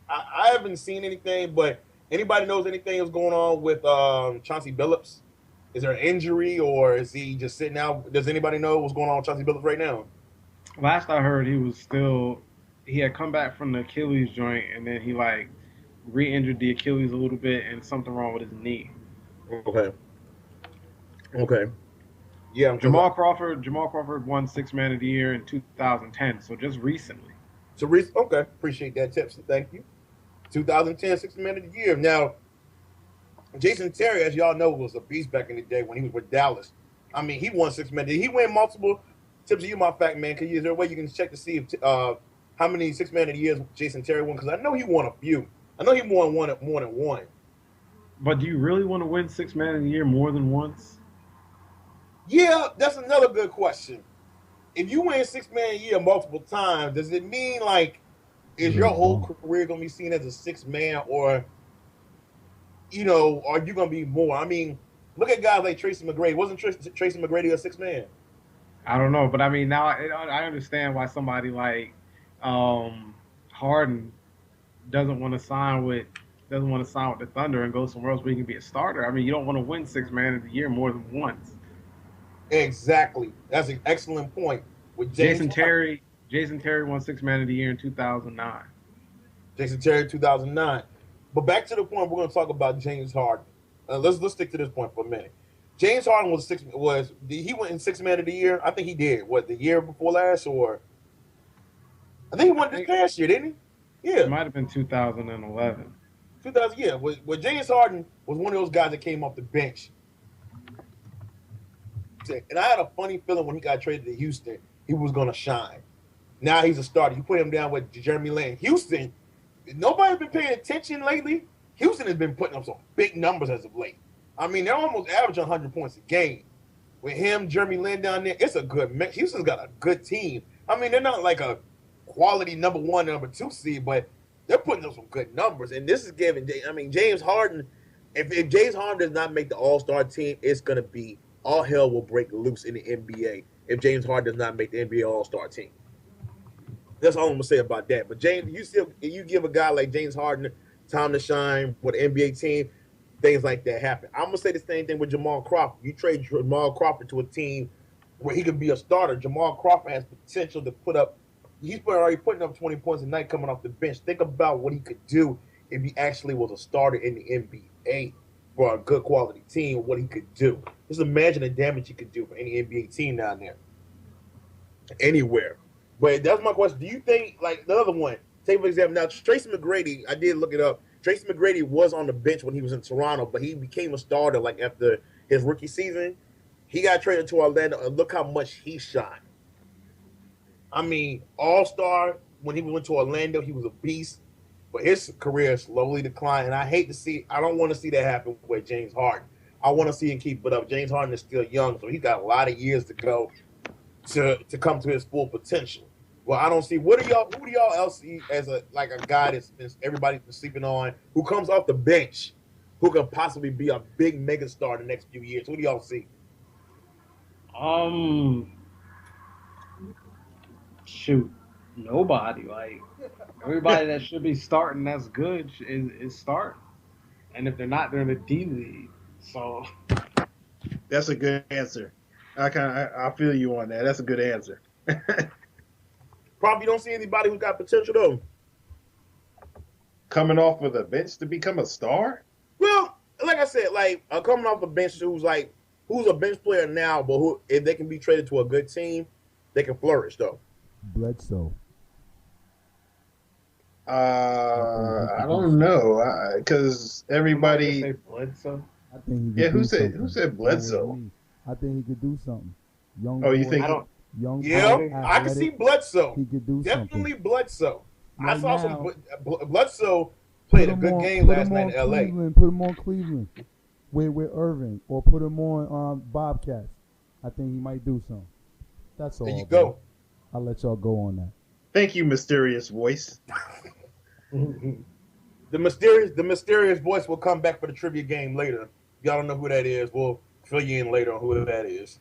I haven't seen anything, but anybody knows anything that's going on with Chauncey Billups? Is there an injury, or is he just sitting out? Does anybody know what's going on with Chauncey Billups right now? Last I heard, he had come back from the Achilles joint, and then he like re-injured the Achilles a little bit, and something wrong with his knee. Okay. Yeah, Jamal Crawford won six man of the year in 2010, so just recently. Okay, appreciate that tip. So thank you. 2010 six man of the year. Now, Jason Terry, as y'all know, was a beast back in the day when he was with Dallas. I mean, he won six man. Did he win multiple? Tips of you, my fact man. Is there a way you can check to see if, how many six man of the years Jason Terry won? Because I know he won a few. I know he won more than one. But do you really want to win six man of the year more than once? Yeah, that's another good question. If you win six man a year multiple times, does it mean like is your whole career gonna be seen as a six man, or you know, are you gonna be more? I mean, look at guys like Tracy McGrady. Wasn't Tracy McGrady a six man? I don't know, but I mean now I understand why somebody like Harden doesn't want to sign with the Thunder and go somewhere else where he can be a starter. I mean, you don't want to win six man of the year more than once. Exactly. That's an excellent point. With Jason Terry won six man of the year in 2009. Jason Terry 2009. But back to the point, we're going to talk about James Harden. Let's stick to this point for a minute. James Harden he went in six man of the year? I think he did. What, the year before last, or I think he won this past year, didn't he? Yeah. It might have been 2011. 2000, yeah. Well, James Harden was one of those guys that came off the bench. And I had a funny feeling when he got traded to Houston, he was going to shine. Now he's a starter. You put him down with Jeremy Lin. Houston, nobody's been paying attention lately. Houston has been putting up some big numbers as of late. I mean, they're almost averaging 100 points a game. With him, Jeremy Lin down there, it's a good mix. Houston's got a good team. I mean, they're not like a quality number one, number two seed, but they're putting up some good numbers. And this is giving, I mean, James Harden, if James Harden does not make the All-Star team, it's going to be all hell will break loose in the NBA if James Harden does not make the NBA All-Star team. That's all I'm gonna say about that. But James, you give a guy like James Harden time to shine with an NBA team, things like that happen. I'm gonna say the same thing with Jamal Crawford. You trade Jamal Crawford to a team where he could be a starter. Jamal Crawford has potential to put up. He's already putting up 20 points a night coming off the bench. Think about what he could do if he actually was a starter in the NBA for a good quality team. What he could do. Just imagine the damage he could do for any NBA team down there, anywhere. But that's my question. Do you think, like the other one, take for example, now Tracy McGrady, I did look it up. Tracy McGrady was on the bench when he was in Toronto, but he became a starter like after his rookie season. He got traded to Orlando, and look how much he shot. I mean, All-Star, when he went to Orlando, he was a beast, but his career slowly declined, and I don't want to see that happen with James Harden. I want to see him keep it up. James Harden is still young, so he's got a lot of years to go to come to his full potential. Well, I don't see. Who do y'all else see as a guy that's everybody's been sleeping on, who comes off the bench, who could possibly be a big mega star in the next few years? Who do y'all see? Shoot, nobody. Like everybody that should be starting that's good is starting, and if they're not, they're in the D League. So that's a good answer. I feel you on that. That's a good answer. Probably don't see anybody who's got potential though. Coming off of the bench to become a star? Well, like I said, coming off the bench who's a bench player now, but who if they can be traded to a good team, they can flourish though. Bledsoe. I don't know, because everybody. Say Bledsoe. I think who said Bledsoe? I think he could do something. Young Oh, you boy, think- I don't. young Yeah, boy, I can see athletic, Bledsoe. he could do Definitely something. Bledsoe. I Right saw now, some Bledsoe played a good game put last him night on in LA. Cleveland, put him on Cleveland with Irving, or put him on Bobcats. I think he might do something. That's all. There you bro. go. I'll let y'all go on that. Thank you, mysterious voice. The mysterious voice will come back for the trivia game later. Y'all don't know who that is. We'll fill you in later on who that is.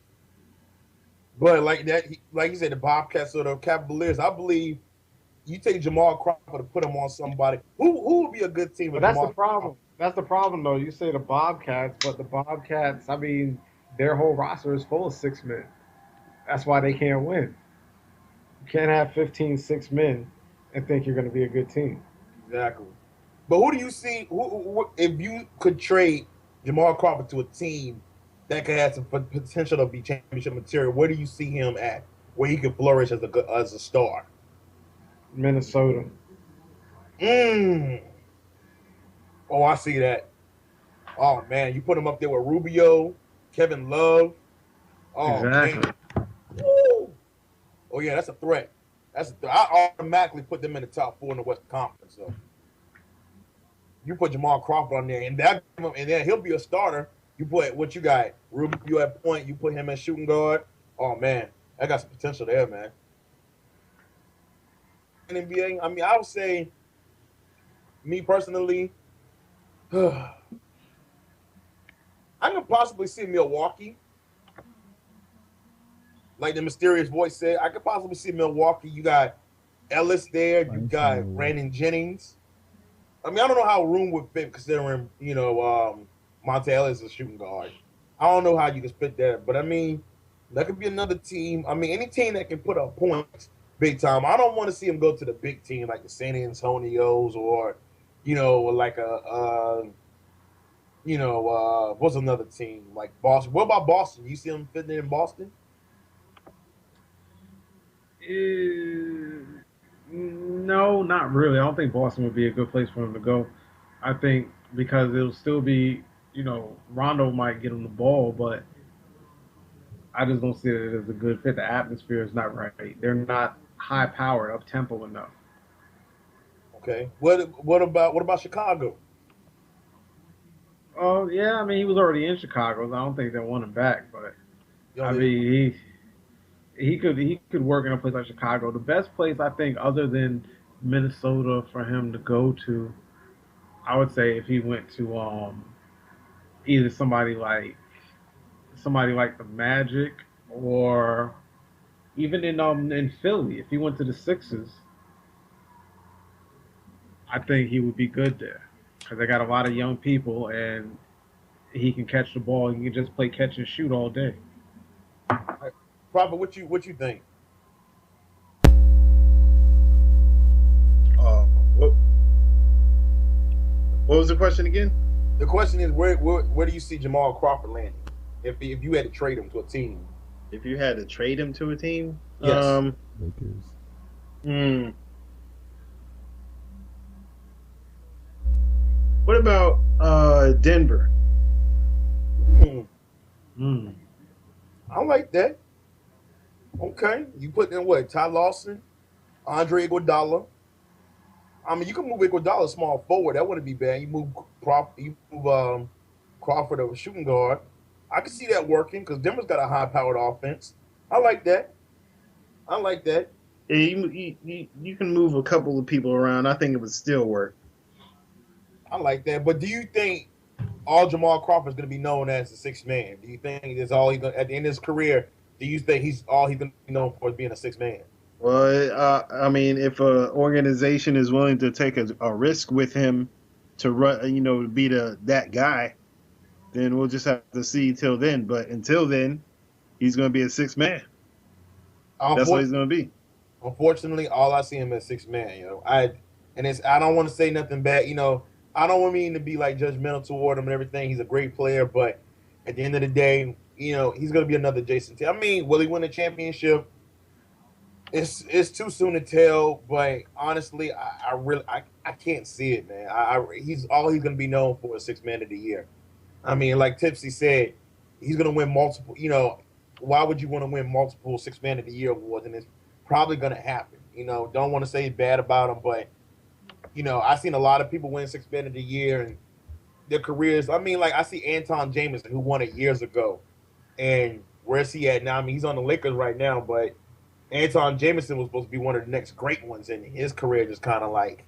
But like that, like you said, the Bobcats or the Cavaliers, I believe you take Jamal Crawford to put him on somebody. Who would be a good team? But with that's Jamal the problem. That's the problem, though. You say the Bobcats, but the Bobcats, I mean, their whole roster is full of 6 men. That's why they can't win. You can't have 15 6 men and think you're going to be a good team. Exactly. But who do you see? Who, if you could trade Jamal Crawford to a team that could have some potential to be championship material, where do you see him at? Where he could flourish as a star? Minnesota. Oh, I see that. Oh man, you put him up there with Rubio, Kevin Love. Oh, Exactly. man. Woo! Oh yeah, that's a threat. I automatically put them in the top 4 in the West Conference. So you put Jamal Crawford on there, and then he'll be a starter. You put what you got, Rubio at point. You put him at shooting guard. Oh man, that got some potential there, man. NBA. I mean, I would say, me personally, I can possibly see Milwaukee. Like the mysterious voice said, I could possibly see Milwaukee. You got Ellis there. You got Brandon Jennings. I mean, I don't know how room would fit considering, Monte Ellis is a shooting guard. I don't know how you can split that, but I mean, that could be another team. I mean, any team that can put up points big time. I don't want to see them go to the big team like the San Antonios or, like what's another team like Boston? What about Boston? You see them fitting in Boston? No, not really. I don't think Boston would be a good place for him to go. I think because it'll still be, Rondo might get him the ball, but I just don't see it as a good fit. The atmosphere is not right. They're not high powered, up tempo enough. Okay. What about Chicago? Oh yeah, I mean he was already in Chicago. So I don't think they want him back, but I mean he could work in a place like Chicago. The best place I think, other than Minnesota, for him to go to, I would say if he went to either somebody like the Magic, or even in Philly, if he went to the Sixers, I think he would be good there because they got a lot of young people and he can catch the ball. He can just play catch and shoot all day. Prophet, what you think? What was the question again? The question is where do you see Jamal Crawford landing if you had to trade him to a team? If you had to trade him to a team, Yes. Lakers. What about Denver? I like that. Okay, you put in what? Ty Lawson, Andre Iguodala. I mean, you can move Iguodala small forward. That wouldn't be bad. You move Crawford over shooting guard. I can see that working because Denver's got a high-powered offense. I like that. Yeah, you can move a couple of people around. I think it would still work. I like that. But do you think all Jamal Crawford is going to be known as the sixth man? Do you think that's all he's going at the end of his career? Do you think he's going to be known for being a sixth man? Well, I mean, if an organization is willing to take a risk with him to run, to be that guy, then we'll just have to see till then. But until then, he's going to be a sixth man. That's what he's going to be. Unfortunately, all I see him as sixth man. I don't want to say nothing bad. I don't mean to be like judgmental toward him and everything. He's a great player, but at the end of the day, he's going to be another Jason Tatum. I mean, will he win a championship? It's too soon to tell, but honestly, I can't see it, man. He's going to be known for a sixth man of the year. I mean, like Tipsy said, he's going to win multiple. why would you want to win multiple Six Man of the Year awards? And it's probably going to happen. You know, don't want to say bad about him, but you know, I've seen a lot of people win Six Man of the Year and their careers. I mean, like I see Anton Jameson who won it years ago, and where's he at now? I mean, he's on the Lakers right now, but Anton Jameson was supposed to be one of the next great ones, and his career just kind of like,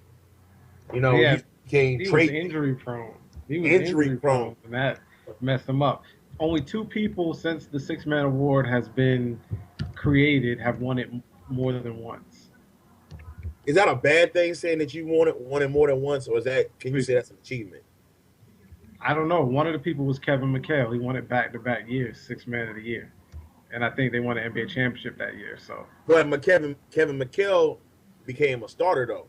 you know, Yeah, he became he was trade injury prone. He was Injury prone. and that messed him up. Only 2 people since the Six Man Award has been created have won it more than once. Is that a bad thing saying that you won it more than once, or is that can you say that's an achievement? I don't know. One of the people was Kevin McHale. He won it back-to-back years, Six Man of the Year, and I think they won an NBA championship that year. So, But Kevin McHale became a starter though.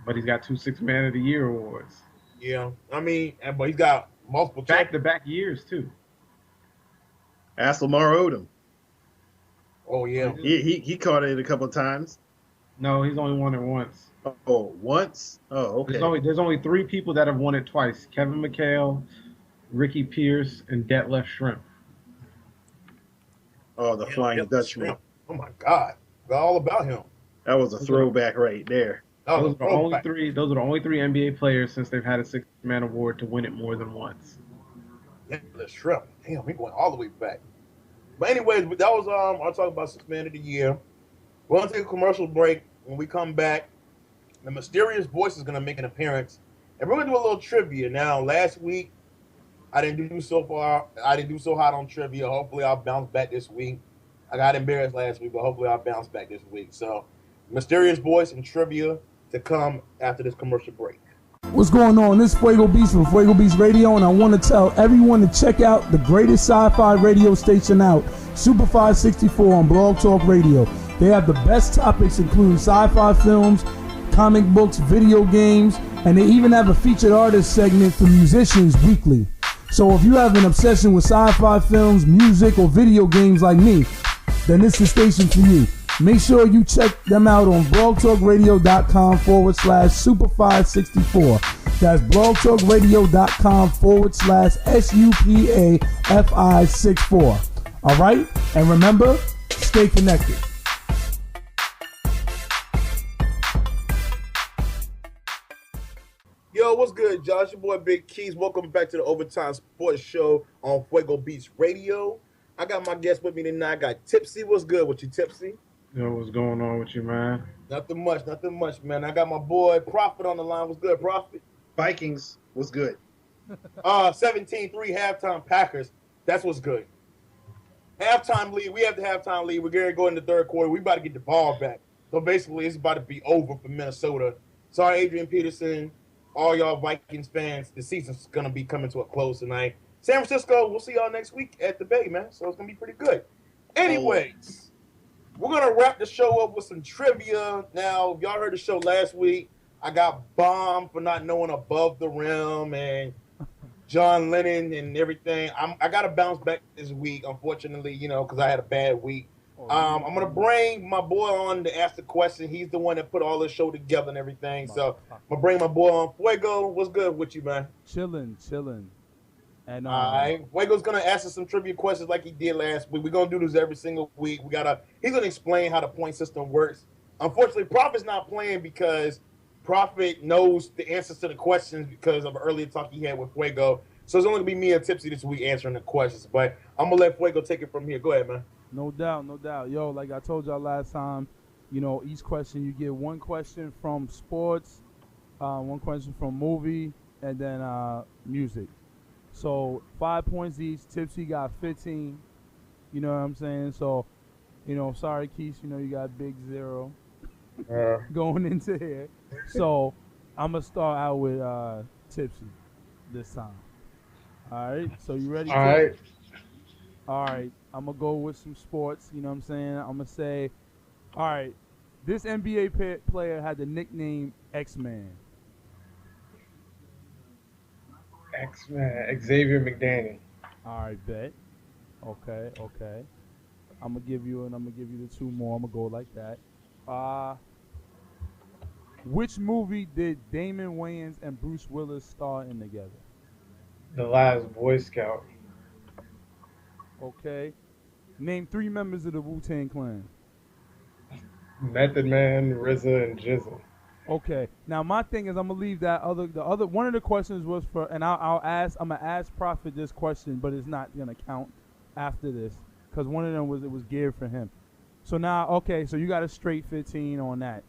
but he's got 2 Six Man of the Year awards, Yeah, I mean, but he's got multiple championships. back-to-back years too. Ask Lamar Odom. Oh yeah, He caught it a couple of times. No, he's only won it once. Oh, once? Oh, okay. There's only 3 people that have won it twice: Kevin McHale, Ricky Pierce, and Detlef Schrempf. Oh, the Flying Dutchman. Oh my God, forgot all about him. That was a throwback right there. Oh, Those are the only 3. Those are the only 3 NBA players since they've had a Six Man Award to win it more than once. Yeah, the shrimp. Damn, we going all the way back. But anyways, that was I'll talk about Six Man of the Year. We're gonna take a commercial break. When we come back, the mysterious voice is gonna make an appearance, and we're gonna do a little trivia. Now, last week I didn't do so hot on trivia. Hopefully, I'll bounce back this week. I got embarrassed last week, but hopefully, I'll bounce back this week. So, mysterious voice and trivia to come after this commercial break. What's going on? This is Fuego Beats from Fuego Beats Radio, and I want to tell everyone to check out the greatest sci-fi radio station out, Super 564 on Blog Talk Radio. They have the best topics, including sci-fi films, comic books, video games, and they even have a featured artist segment for musicians weekly. So if you have an obsession with sci-fi films, music, or video games like me, then this is the station for you. Make sure you check them out on blogtalkradio.com/Super564. That's blogtalkradio.com/SUPAFI64. All right? And remember, stay connected. Yo, what's good, Josh? Your boy Big Keys. Welcome back to the Overtime Sports Show on Fuego Beats Radio. I got my guest with me tonight. I got Tipsy. What's good with you, Tipsy? Yo, what's going on with you, man? Nothing much, man. I got my boy Prophet on the line. What's good, Prophet? Vikings was good. 17-3 halftime Packers. That's what's good. Halftime lead. We have the halftime lead. We're going to go in the third quarter. We about to get the ball back. So basically, it's about to be over for Minnesota. Sorry, Adrian Peterson. All y'all Vikings fans, the season's going to be coming to a close tonight. San Francisco, we'll see y'all next week at the Bay, man. So it's going to be pretty good. Anyways, we're going to wrap the show up with some trivia. Now, if y'all heard the show last week, I got bombed for not knowing Above the Rim and John Lennon and everything. I got to bounce back this week, unfortunately, because I had a bad week. I'm going to bring my boy on to ask the question. He's the one that put all this show together and everything. So I'm going to bring my boy on. Fuego, what's good with you, man? Chilling. And all right. Fuego's going to ask us some trivia questions like he did last week. We're going to do this every single week. He's going to explain how the point system works. Unfortunately, Prophet's not playing because Prophet knows the answers to the questions because of an earlier talk he had with Fuego. So it's only going to be me and Tipsy this week answering the questions. But I'm going to let Fuego take it from here. Go ahead, man. No doubt. Yo, like I told y'all last time, each question you get one question from sports, one question from movie, and then music. So 5 points each. Tipsy got 15. You know what I'm saying? So, sorry, Keith, you got big 0 going into here. So I'm going to start out with Tipsy this time. All right? So you ready? All right. All right. I'm going to go with some sports, you know what I'm saying? I'm going to say, all right, this NBA player had the nickname X-Man. X-Man, Xavier McDaniel. All right, bet. Okay. I'm going to give you the 2 more. I'm going to go like that. Which movie did Damon Wayans and Bruce Willis star in together? The Last Boy Scout. Okay. Name 3 members of the Wu-Tang Clan. Method Man, RZA, and Jizzle. Okay. Now my thing is, I'm gonna leave the other. One of the questions was for, and I'm gonna ask Prophet this question, but it's not gonna count after this because one of them was geared for him. So now, okay, so you got a straight 15 on that.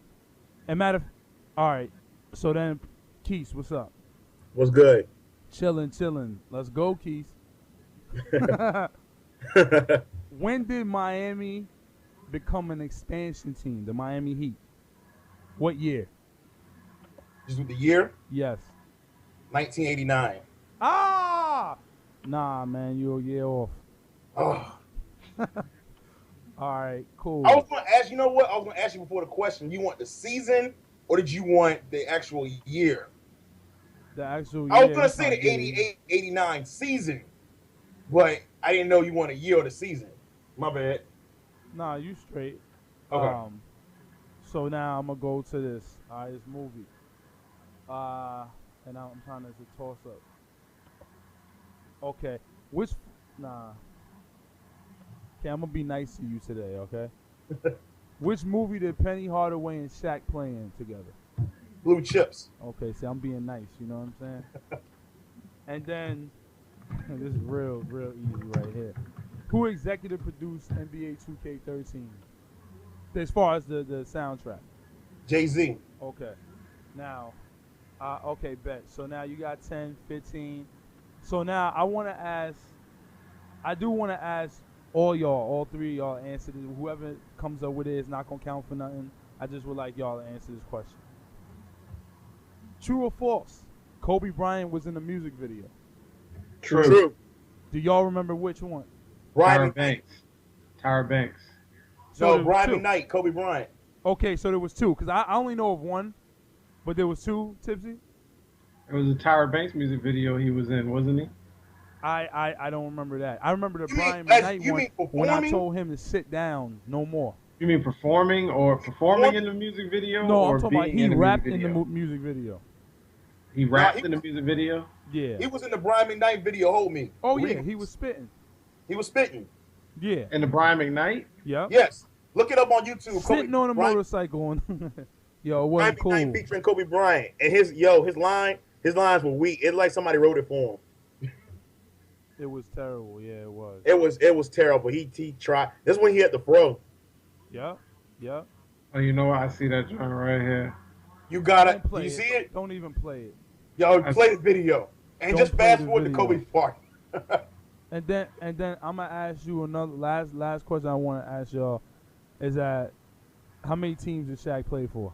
And all right. So then, Keith, what's up? What's good? Chillin'. Let's go, Keith. When did Miami become an expansion team? The Miami Heat. What year? Just with the year? Yes. 1989. Ah! Nah, man, you're a year off. Oh. All right, cool. I was going to ask, you know what? I was going to ask you before the question. You want the season or did you want the actual year? The actual year. I was going to say the 88-89 season, but I didn't know you want a year or the season. My bad. Nah, you straight. Okay. So now I'm going to go to this. All right, this movie. And I'm trying to toss up. Okay. Okay, I'm going to be nice to you today, okay? Which movie did Penny Hardaway and Shaq play in together? Blue Chips. Okay, see, I'm being nice, you know what I'm saying? And then, this is real easy right here. Who executive produced NBA 2K13? As far as the soundtrack. Jay-Z. Okay. Now, okay, bet. So now you got 10, 15. So now I do want to ask all 3 of y'all answer this. Whoever comes up with it is not going to count for nothing. I just would like y'all to answer this question. True or false? Kobe Bryant was in the music video. True. Do y'all remember which one? Brian Tyra Banks. No, Brian McKnight, Kobe Bryant. Okay, so there was 2, because I only know of one, but there was 2, Tipsy? It was a Tyra Banks music video he was in, wasn't he? I don't remember that. I remember the Brian McKnight McKnight one when I told him to sit down, no more. You mean performing in the music video? No, or I'm talking about being he in the rapped music in the video? music video. He rapped in the music video? Yeah. He was in the Brian McKnight video, Hold Me. Oh, yeah, he was spitting. He was spitting. Yeah. In the Brian McKnight? Yeah. Yes. Look it up on YouTube. Sitting on a motorcycle. Yo, it wasn't cool. Brian McKnight featuring Kobe Bryant. And his lines were weak. It's like somebody wrote it for him. It was terrible. Yeah, it was. It was terrible. He tried. This is when he had the fro. Yeah. Oh, you know what? I see that joint right here. You gotta. Don't You see it? Don't even play it. Yo, play the video and just fast forward to Kobe's part. And then I'm gonna ask you another last question. I want to ask y'all is that how many teams did Shaq play for?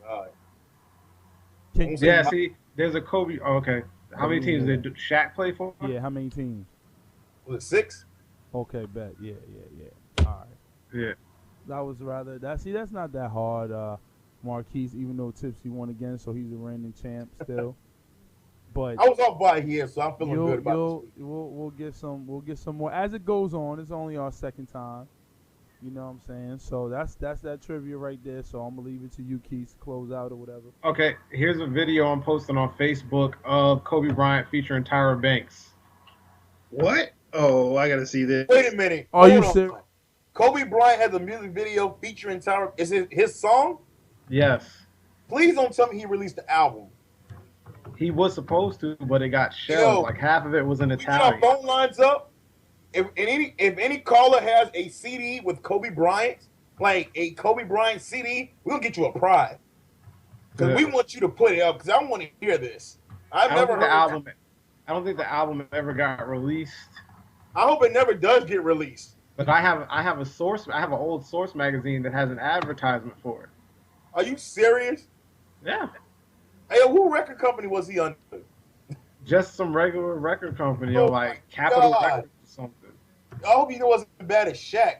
God. See, there's a Kobe. Oh, okay. How many teams did Shaq play for? Yeah, how many teams? Was it 6? Okay, bet. Yeah. All right. Yeah. That was that's not that hard, Marquise, even though Tipsy won again, so he's a reigning champ still. But I was off by here, so I'm feeling good about this. We'll get some more as it goes on. It's only our second time. You know what I'm saying? So that's that trivia right there. So I'm gonna leave it to you, Keith, to close out or whatever. Okay, here's a video I'm posting on Facebook of Kobe Bryant featuring Tyra Banks. What? Oh, I gotta see this. Wait a minute. Are you serious? Kobe Bryant has a music video featuring Tyra. Is it his song? Yes. Please don't tell me he released the album. He was supposed to, but it got shelved. Like half of it was in Italian. Get our phone lines up. If any caller has a CD with Kobe Bryant, like a Kobe Bryant CD, we'll get you a prize. Because we want you to put it up. Because I want to hear this. I don't think the album ever got released. I hope it never does get released. But I have an old Source magazine that has an advertisement for it. Are you serious? Yeah. Hey, who record company was he under? Just some regular record company, like Capitol Records or something. I hope you know it wasn't as bad as Shaq.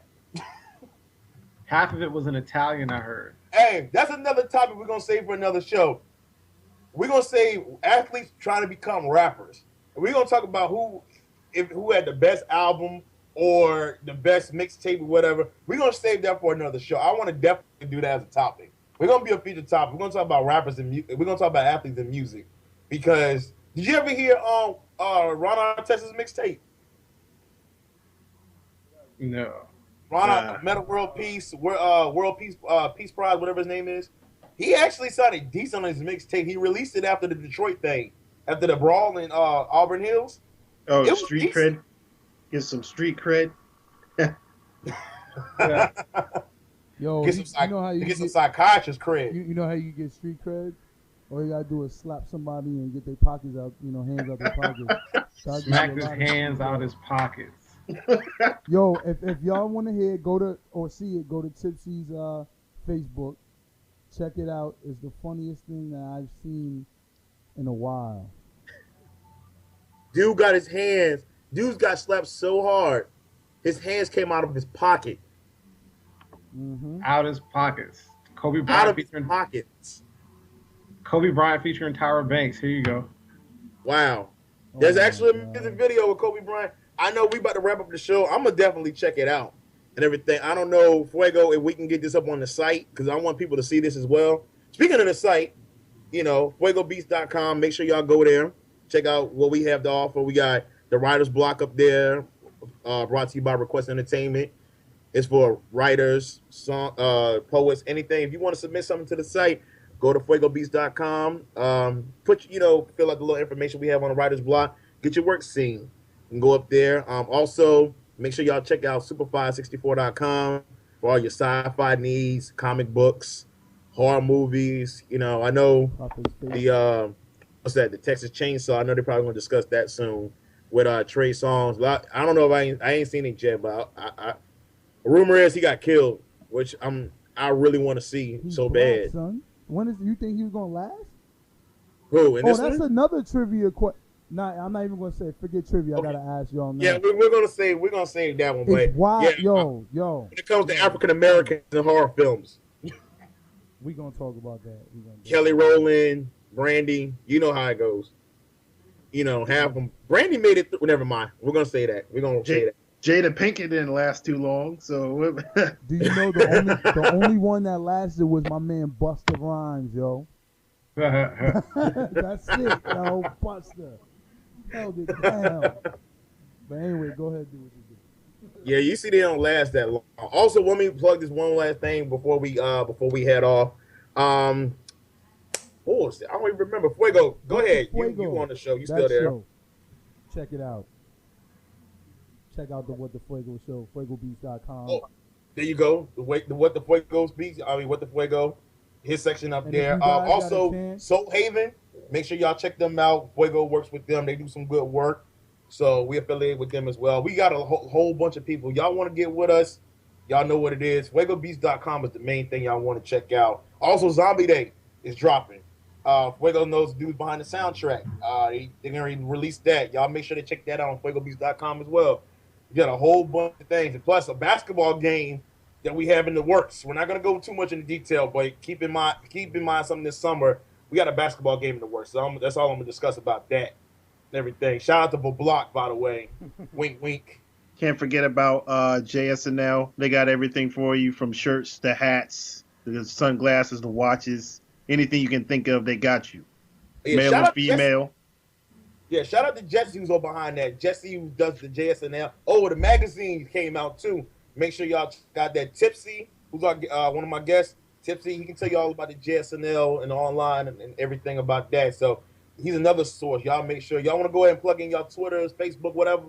Half of it was in Italian, I heard. Hey, that's another topic we're gonna save for another show. We're gonna save athletes trying to become rappers. We're gonna talk about who had the best album or the best mixtape or whatever. We're gonna save that for another show. I want to definitely do that as a topic. We're gonna be a featured topic. We're gonna talk about rappers and we're gonna talk about athletes and music. Because did you ever hear Ron Artest's mixtape? No. Metal World Peace, World Peace, Peace Prize, whatever his name is. He actually sounded decent on his mixtape. He released it after the Detroit thing, after the brawl in Auburn Hills. Oh, It was street decent. cred. Get some street cred. Yo, Get you some, know how you get some get, psychiatrist cred. you know how you get street cred? All you gotta do is slap somebody and get their pockets out, hands out their pockets. So I give Smack you a his lot of hands street out cred. his pockets. Yo, if y'all want to hear, go to or see it, go to Tipsy's Facebook. Check it out. It's the funniest thing that I've seen in a while. Dude got his hands. Dude got slapped so hard, his hands came out of his pocket. Mm-hmm. Out his pockets. Kobe Out Bryant of his featuring pockets. Kobe Bryant featuring Tyra Banks. Here you go. Wow. Oh There's my actually a God. music video with Kobe Bryant. I know we about to wrap up the show. I'm gonna definitely check it out and everything. I don't know, Fuego, if we can get this up on the site because I want people to see this as well. Speaking of the site, FuegoBeats.com. Make sure y'all go there. Check out what we have to offer. We got the writer's block up there, brought to you by Request Entertainment. It's for writers, song, poets, anything. If you want to submit something to the site, go to FuegoBeats.com. Fill out the little information we have on the writer's block. Get your work seen. You can go up there. Also, make sure y'all check out Superfly64.com for all your sci-fi needs, comic books, horror movies. I know Prophet's face. the the Texas Chainsaw. I know they're probably gonna discuss that soon with Trey Songz. I don't know if I ain't seen it yet, but I rumor is he got killed, which I really want to see He's so black, bad. son. You think he was gonna last? Who? In Oh, this that's one? another trivia question. Nah, I'm not even gonna say. Forget trivia. Okay. I gotta ask y'all now. Yeah, we're gonna save that one, but It's wild, yeah, yo. when it comes to African Americans in horror films, We gonna talk about that. Kelly Rowland, Brandy, you know how it goes. Have them. Brandy made it through. Never mind. We're gonna say that. We're gonna say that. Jada Pinkett didn't last too long, so Do you know the only one that lasted was my man Busta Rhymes, yo. That's it, yo, Busta. Held it down. But anyway, go ahead and do what you do. Yeah, you see, they don't last that long. Also, let me plug this one last thing before we head off. What was it? I don't even remember. Fuego, go ahead. Fuego. You on the show? You That still there? show. Check it out. Check out the What the Fuego show, FuegoBeats.com. Oh, there you go. What the Fuego speaks. What the Fuego. His section up And if there. you guys got a Also, chance- Soul Haven. Make sure y'all check them out. Fuego works with them. They do some good work. So we affiliate with them as well. We got a whole bunch of people. Y'all want to get with us? Y'all know what it is. FuegoBeats.com is the main thing y'all want to check out. Also, Zombie Day is dropping. Fuego knows dudes behind the soundtrack. They're going to release that. Y'all make sure to check that out on FuegoBeats.com as well. We got a whole bunch of things. And plus, a basketball game that we have in the works. We're not going to go too much into detail, but keep in mind something this summer. We got a basketball game in the works. So that's all I'm going to discuss about that and everything. Shout out to Block, by the way. Wink, wink. can't forget about JSNL. They got everything for you from shirts to hats, the sunglasses, the watches, anything you can think of, they got you. Yeah, Male shout and out to female. Yeah, shout out to Jesse who's all behind that. Jesse who does the JSNL. Oh, the magazine came out too. Make sure y'all got that. Tipsy, who's our, one of my guests. Tipsy, he can tell you all about the JSNL and online and everything about that. So he's another source. Y'all make sure y'all want to go ahead and plug in y'all Twitters, Facebook, whatever.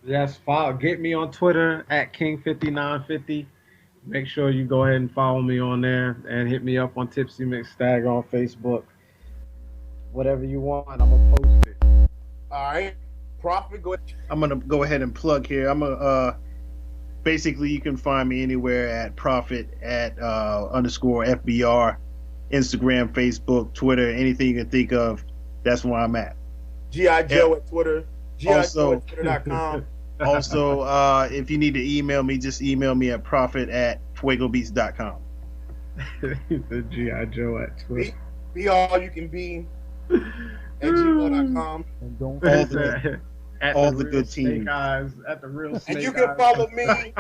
Yes, get me on Twitter at King5950. Make sure you go ahead and follow me on there and hit me up on Tipsy McStagger on Facebook. Whatever you want, I'm gonna post it. All right, Prophet, go ahead. I'm gonna go ahead and plug here. I'm a basically you can find me anywhere at Prophet at _ FBR, Instagram, Facebook, Twitter, anything you can think of. That's where I'm at. G.I. Joe at Twitter. G.I. Joe Also- at Twitter.com. Also, if you need to email me, just email me at prophet@fuegobeats.com. The G.I. Joe at Twitter. Be all you can be at gmail.com. And don't All forget, the- At all the the real good Snake teams. Eyes, at the real Snake And you can Eyes. follow me.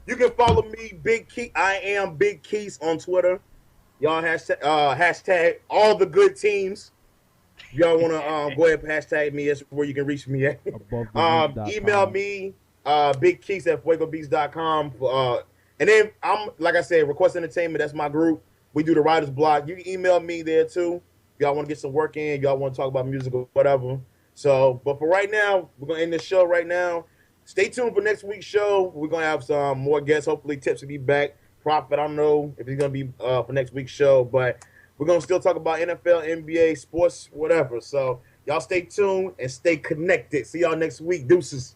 You can follow me, Big Key. I am Big Keys on Twitter. Y'all hashtag all the good teams. Y'all want to go ahead and hashtag me. That's where you can reach me at. above the Email me, Big Keeks at FuegoBeats.com. And then I'm, like I said, Request Entertainment, that's my group. We do the writer's block. You can email me there too. If y'all want to get some work in, y'all want to talk about music or whatever. So, but for right now, we're going to end this show right now. Stay tuned for next week's show. We're going to have some more guests. Hopefully, Tips will be back. Prophet, I don't know if he's going to be for next week's show, but we're going to still talk about NFL, NBA, sports, whatever. So, y'all stay tuned and stay connected. See y'all next week. Deuces.